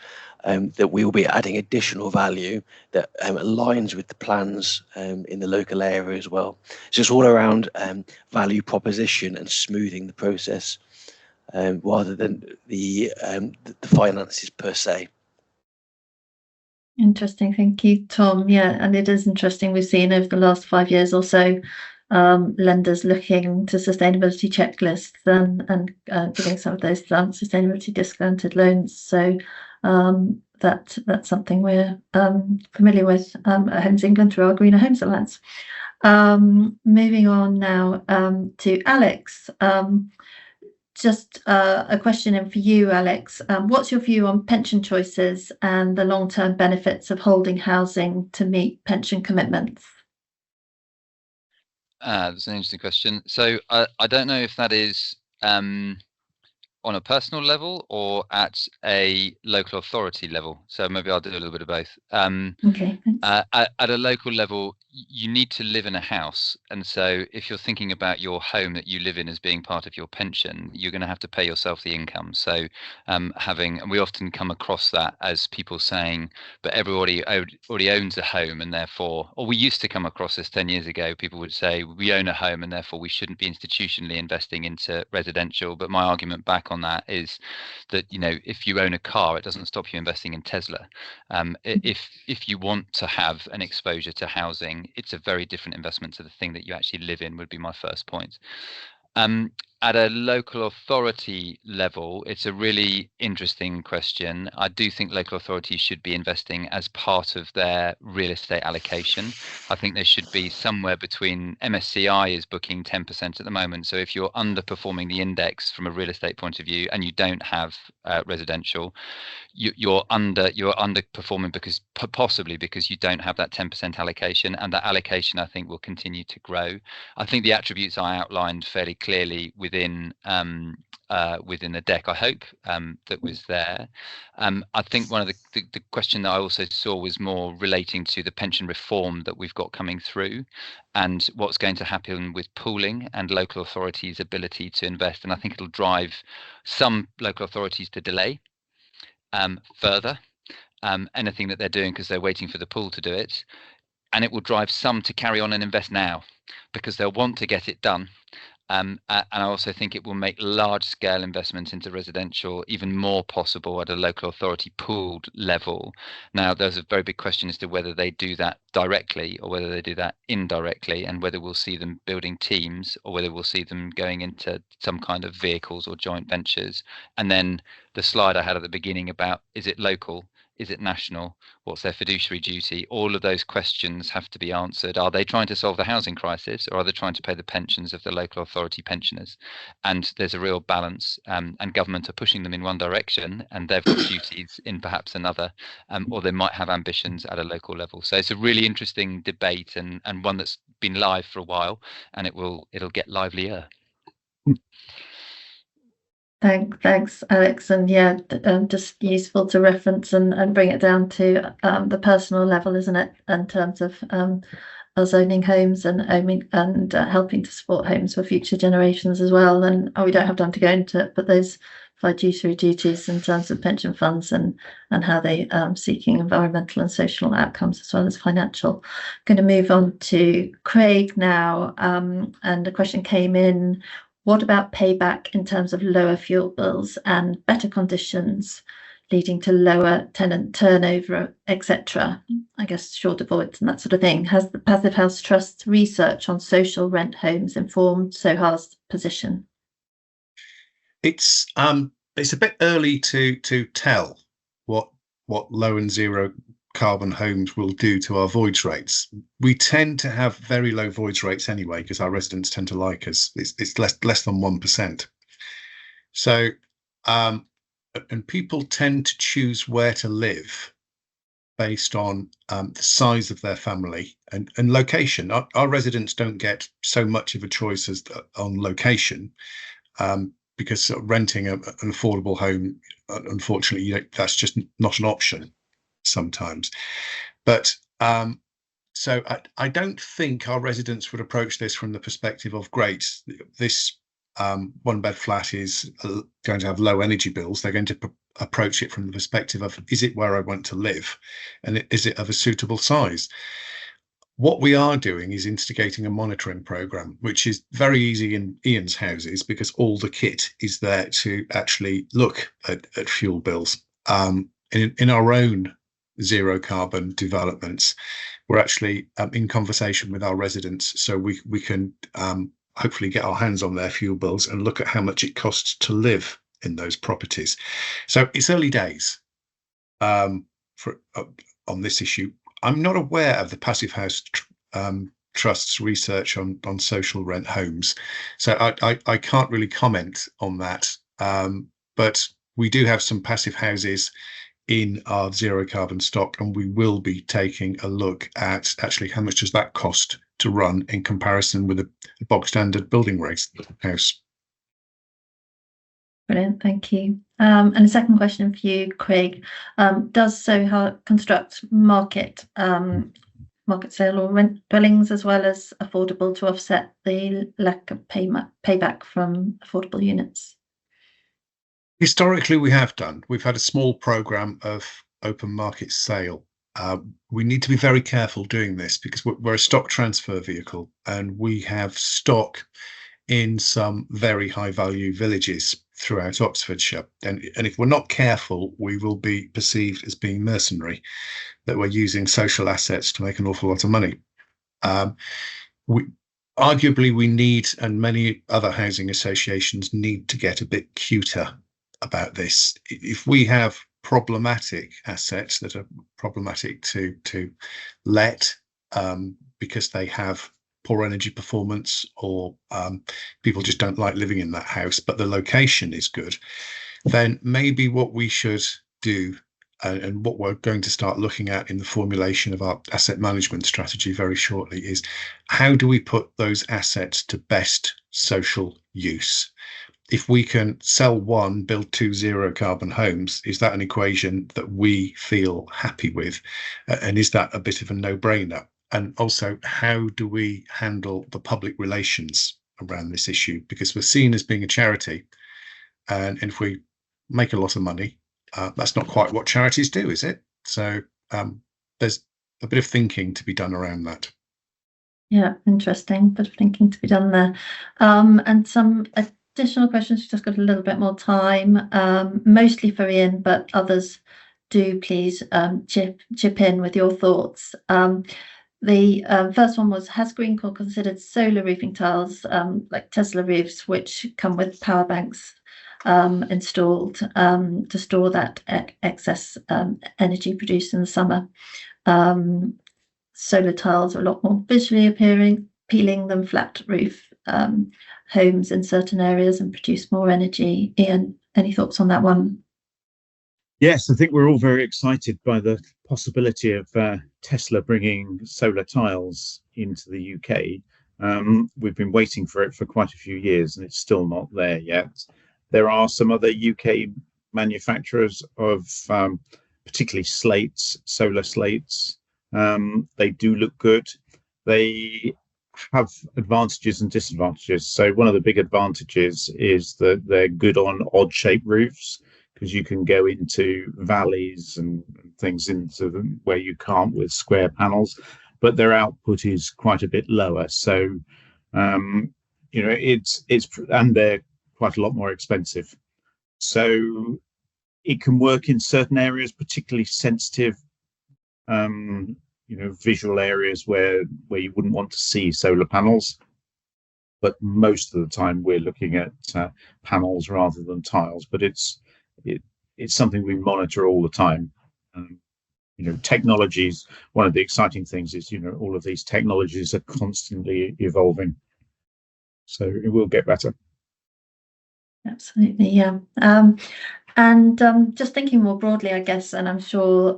that we will be adding additional value that aligns with the plans in the local area as well. So it's all around value proposition and smoothing the process rather than the finances per se. Interesting, thank you, Tom. Yeah, and it is interesting. We've seen over the last 5 years or so lenders looking to sustainability checklists and giving some of those sustainability discounted loans. So that's something we're familiar with at Homes England through our Greener Homes Alliance. Moving on now to Alex. Just a question in for you, Alex. What's your view on pension choices and the long-term benefits of holding housing to meet pension commitments? That's an interesting question. So I don't know if that is on a personal level or at a local authority level. So maybe I'll do a little bit of both. Okay. At a local level, you need to live in a house. And so if you're thinking about your home that you live in as being part of your pension, you're going to have to pay yourself the income. So and we often come across that as people saying, but everybody already owns a home and therefore, or we used to come across this 10 years ago, people would say we own a home and therefore we shouldn't be institutionally investing into residential. But my argument back on that is that, you know, if you own a car, it doesn't stop you investing in Tesla. If you want to have an exposure to housing, it's a very different investment to the thing that you actually live in, would be my first point. At a local authority level, it's a really interesting question. I do think local authorities should be investing as part of their real estate allocation. I think there should be somewhere between, MSCI is booking 10% at the moment. So if you're underperforming the index from a real estate point of view and you don't have residential, you're underperforming because possibly because you don't have that 10% allocation, and that allocation I think will continue to grow. I think the attributes I outlined fairly clearly within the deck, I hope, that was there. I think one of the question that I also saw was more relating to the pension reform that we've got coming through and what's going to happen with pooling and local authorities' ability to invest. And I think it'll drive some local authorities to delay further anything that they're doing because they're waiting for the pool to do it, and it will drive some to carry on and invest now because they'll want to get it done. And I also think it will make large scale investment into residential even more possible at a local authority pooled level. Now, there's a very big question as to whether they do that directly or whether they do that indirectly, and whether we'll see them building teams or whether we'll see them going into some kind of vehicles or joint ventures. And then the slide I had at the beginning about, is it local? Is it national? What's their fiduciary duty? All of those questions have to be answered. Are they trying to solve the housing crisis, or are they trying to pay the pensions of the local authority pensioners? And there's a real balance, and government are pushing them in one direction and they've got duties in perhaps another, or they might have ambitions at a local level. So it's a really interesting debate, and one that's been live for a while, and it'll get livelier. Thanks, Alex. And yeah, just useful to reference and bring it down to the personal level, isn't it? In terms of us owning homes and helping to support homes for future generations as well. And we don't have time to go into it, but those fiduciary duties in terms of pension funds and how they seeking environmental and social outcomes as well as financial. I'm going to move on to Craig now, and a question came in. What about payback in terms of lower fuel bills and better conditions leading to lower tenant turnover, etc.? I guess shorter voids and that sort of thing. Has the Passive House Trust's research on social rent homes informed Sohar's position? It's a bit early to tell what low and zero carbon homes will do to our voids rates. We tend to have very low voids rates anyway because our residents tend to like us. It's less than 1%. So and people tend to choose where to live based on the size of their family and location. Our residents don't get so much of a choice as on location, because renting an affordable home, unfortunately, that's just not an option sometimes. But so I don't think our residents would approach this from the perspective of, great, this one bed flat is going to have low energy bills. They're going to approach it from the perspective of, is it where I want to live, and is it of a suitable size? What we are doing is instigating a monitoring program, which is very easy in Ian's houses because all the kit is there to actually look at fuel bills. In our own zero carbon developments, we're actually in conversation with our residents, so we can hopefully get our hands on their fuel bills and look at how much it costs to live in those properties. So it's early days on this issue. I'm not aware of the Passive House Trust's research on social rent homes, so I can't really comment on that. But we do have some passive houses in our zero carbon stock, and we will be taking a look at actually how much does that cost to run in comparison with a bog standard building regs house. Brilliant, thank you. And a second question for you, Craig. Does Sohar construct market sale or rent dwellings as well as affordable to offset the lack of payback from affordable units? Historically, we have done. We've had a small program of open market sale. We need to be very careful doing this because we're a stock transfer vehicle, and we have stock in some very high value villages throughout Oxfordshire. And if we're not careful, we will be perceived as being mercenary, that we're using social assets to make an awful lot of money. arguably we need, and many other housing associations need to get a bit cuter about this. If we have problematic assets that are problematic to let, because they have poor energy performance, or people just don't like living in that house, but the location is good, then maybe what we should do, and what we're going to start looking at in the formulation of our asset management strategy very shortly, is how do we put those assets to best social use? If we can sell one, build 2 zero carbon homes, is that an equation that we feel happy with? And is that a bit of a no-brainer? And also, how do we handle the public relations around this issue? Because we're seen as being a charity, and if we make a lot of money, that's not quite what charities do, is it? So there's a bit of thinking to be done around that. Yeah, interesting. Bit of thinking to be done there. And some additional questions. We've just got a little bit more time, mostly for Ian, but others do please chip in with your thoughts. The first one was, has Greencore considered solar roofing tiles, like Tesla roofs, which come with power banks installed to store that excess energy produced in the summer? Solar tiles are a lot more visually appealing than flat roof homes in certain areas and produce more energy. Ian, any thoughts on that one? Yes, I think we're all very excited by the possibility of Tesla bringing solar tiles into the UK. We've been waiting for it for quite a few years, and it's still not there yet. There are some other UK manufacturers of particularly slates, solar slates. They do look good. They have advantages and disadvantages. So one of the big advantages is that they're good on odd-shaped roofs, because you can go into valleys and things into them where you can't with square panels, but their output is quite a bit lower. So, it's and they're quite a lot more expensive. So it can work in certain areas, particularly sensitive, visual areas where you wouldn't want to see solar panels. But most of the time we're looking at panels rather than tiles. But it's something we monitor all the time. Technologies, one of the exciting things is, all of these technologies are constantly evolving. So it will get better. Absolutely, yeah. And just thinking more broadly, I guess, and I'm sure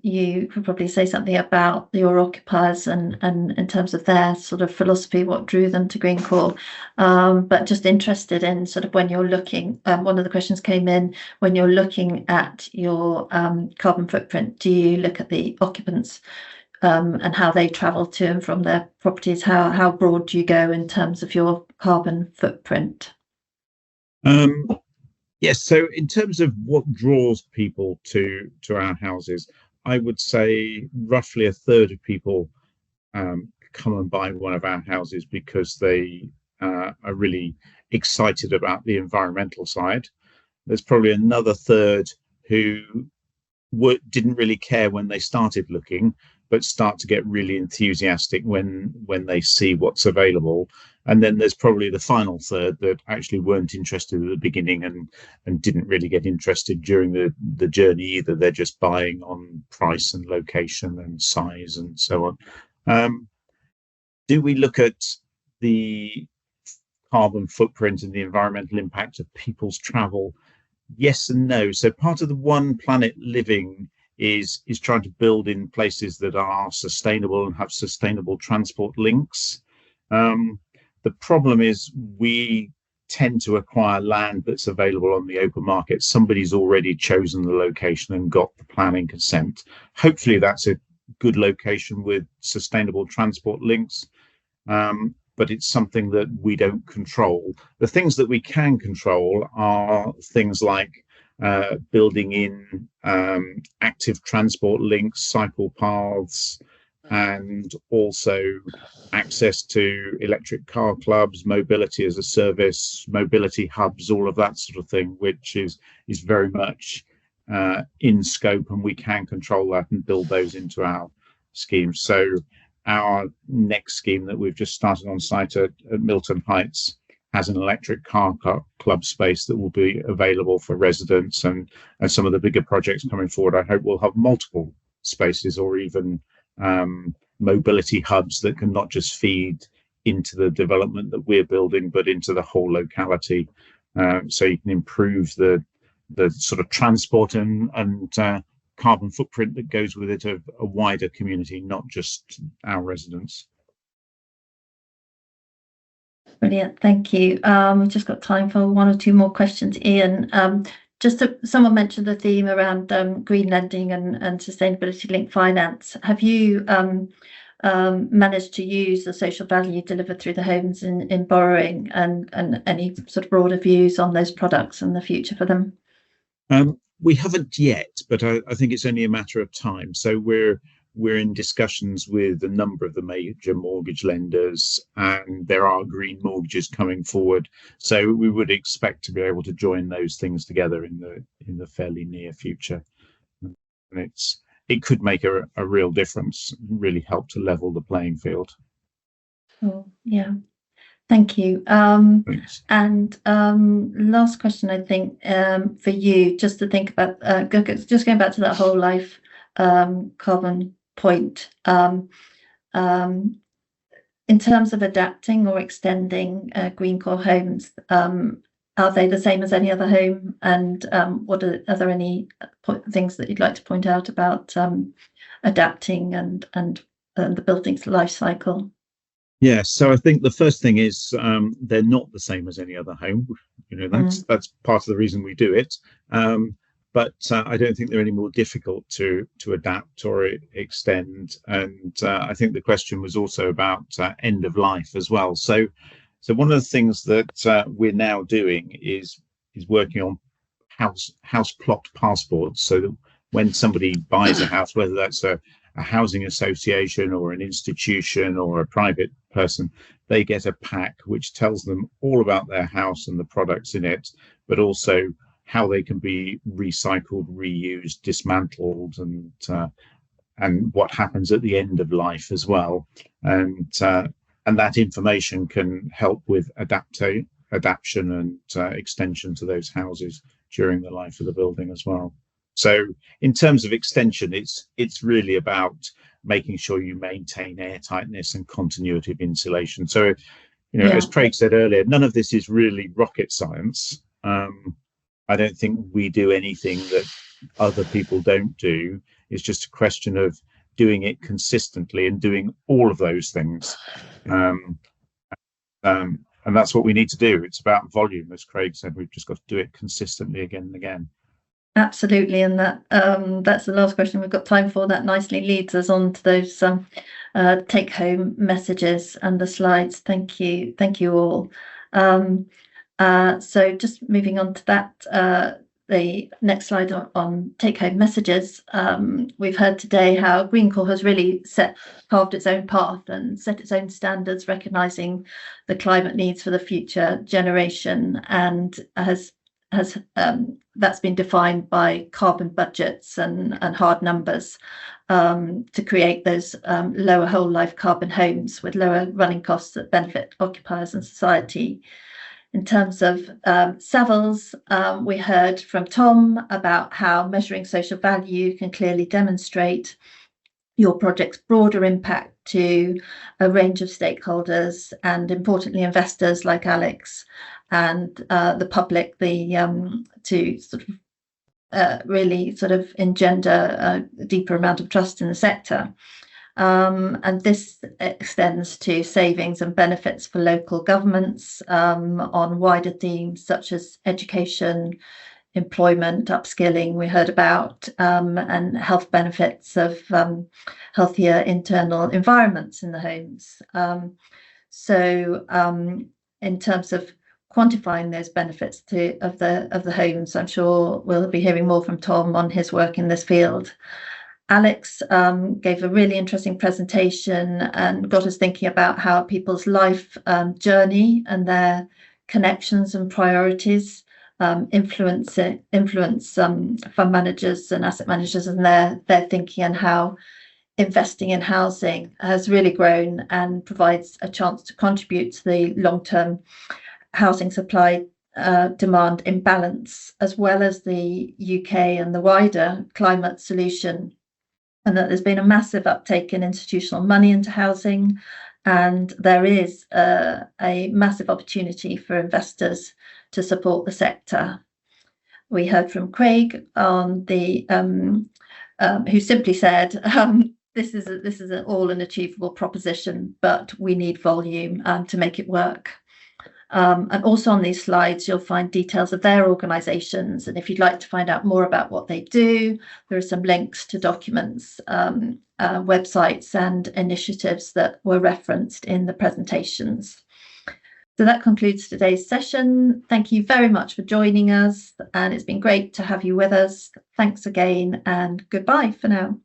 you could probably say something about your occupiers and in terms of their sort of philosophy, what drew them to Greencore. But just interested in sort of when you're looking, one of the questions came in, when you're looking at your carbon footprint, do you look at the occupants and how they travel to and from their properties? How broad do you go in terms of your carbon footprint? Yes, so in terms of what draws people to our houses, I would say roughly a third of people come and buy one of our houses because they are really excited about the environmental side. There's probably another third who didn't really care when they started looking, but start to get really enthusiastic when they see what's available. And then there's probably the final third that actually weren't interested at the beginning and didn't really get interested during the journey either. They're just buying on price and location and size and so on. Do we look at the carbon footprint and the environmental impact of people's travel? Yes and no. So part of the One Planet living is trying to build in places that are sustainable and have sustainable transport links. The problem is we tend to acquire land that's available on the open market. Somebody's already chosen the location and got the planning consent. Hopefully that's a good location with sustainable transport links, but it's something that we don't control. The things that we can control are things like building in active transport links, cycle paths, and also access to electric car clubs, mobility as a service, mobility hubs, all of that sort of thing, which is very much in scope, and we can control that and build those into our schemes. So our next scheme that we've just started on site at Milton Heights has an electric car club space that will be available for residents, and some of the bigger projects coming forward, I hope will have multiple spaces or even mobility hubs that can not just feed into the development that we're building, but into the whole locality. So you can improve the sort of transport and carbon footprint that goes with it of a wider community, not just our residents. Brilliant, thank you. We've just got time for one or two more questions. Ian, someone mentioned the theme around green lending and sustainability linked finance. Have you managed to use the social value delivered through the homes in borrowing, and any sort of broader views on those products and the future for them? We haven't yet, but I think it's only a matter of time. So we're in discussions with a number of the major mortgage lenders, and there are green mortgages coming forward. So we would expect to be able to join those things together in the fairly near future. And it could make a real difference, really help to level the playing field. Oh, yeah. Thank you. And last question, I think, for you, just to think about, just going back to that whole life carbon point. In terms of adapting or extending Greencore Homes, are they the same as any other home? And are there any things that you'd like to point out about adapting and the building's life cycle? Yeah, so I think the first thing is they're not the same as any other home. That's part of the reason we do it. But I don't think they're any more difficult to adapt or extend. And I think the question was also about end of life as well. So one of the things that we're now doing is working on house plot passports, so that when somebody buys a house, whether that's a housing association or an institution or a private person, they get a pack which tells them all about their house and the products in it, but also how they can be recycled, reused, dismantled, and what happens at the end of life as well. And that information can help with adaptation and extension to those houses during the life of the building as well. So in terms of extension, it's really about making sure you maintain airtightness and continuity of insulation. So, as Craig said earlier, none of this is really rocket science. I don't think we do anything that other people don't do. It's just a question of doing it consistently and doing all of those things. And that's what we need to do. It's about volume, as Craig said. We've just got to do it consistently again and again. Absolutely, and that's the last question we've got time for. That nicely leads us on to those take-home messages and the slides. Thank you all. So just moving on to that, the next slide on take-home messages. We've heard today how Greencore has really carved its own path and set its own standards, recognising the climate needs for the future generation, and has that's been defined by carbon budgets and hard numbers to create those lower whole life carbon homes with lower running costs that benefit occupiers and society. In terms of Savills, we heard from Tom about how measuring social value can clearly demonstrate your project's broader impact to a range of stakeholders, and importantly investors like Alex and the public, to sort of really sort of engender a deeper amount of trust in the sector. And this extends to savings and benefits for local governments on wider themes such as education, employment, upskilling we heard about, and health benefits of healthier internal environments in the homes. So in terms of quantifying those benefits of the homes, I'm sure we'll be hearing more from Tom on his work in this field. Alex gave a really interesting presentation and got us thinking about how people's life journey and their connections and priorities influence fund managers and asset managers and their thinking, and how investing in housing has really grown and provides a chance to contribute to the long-term housing supply demand imbalance, as well as the UK and the wider climate solution, and that there's been a massive uptake in institutional money into housing, and there is a massive opportunity for investors to support the sector. We heard from Craig on the who simply said, this is all an achievable proposition, but we need volume to make it work. And also on these slides, you'll find details of their organisations. And if you'd like to find out more about what they do, there are some links to documents, websites and initiatives that were referenced in the presentations. So that concludes today's session. Thank you very much for joining us, and it's been great to have you with us. Thanks again, and goodbye for now.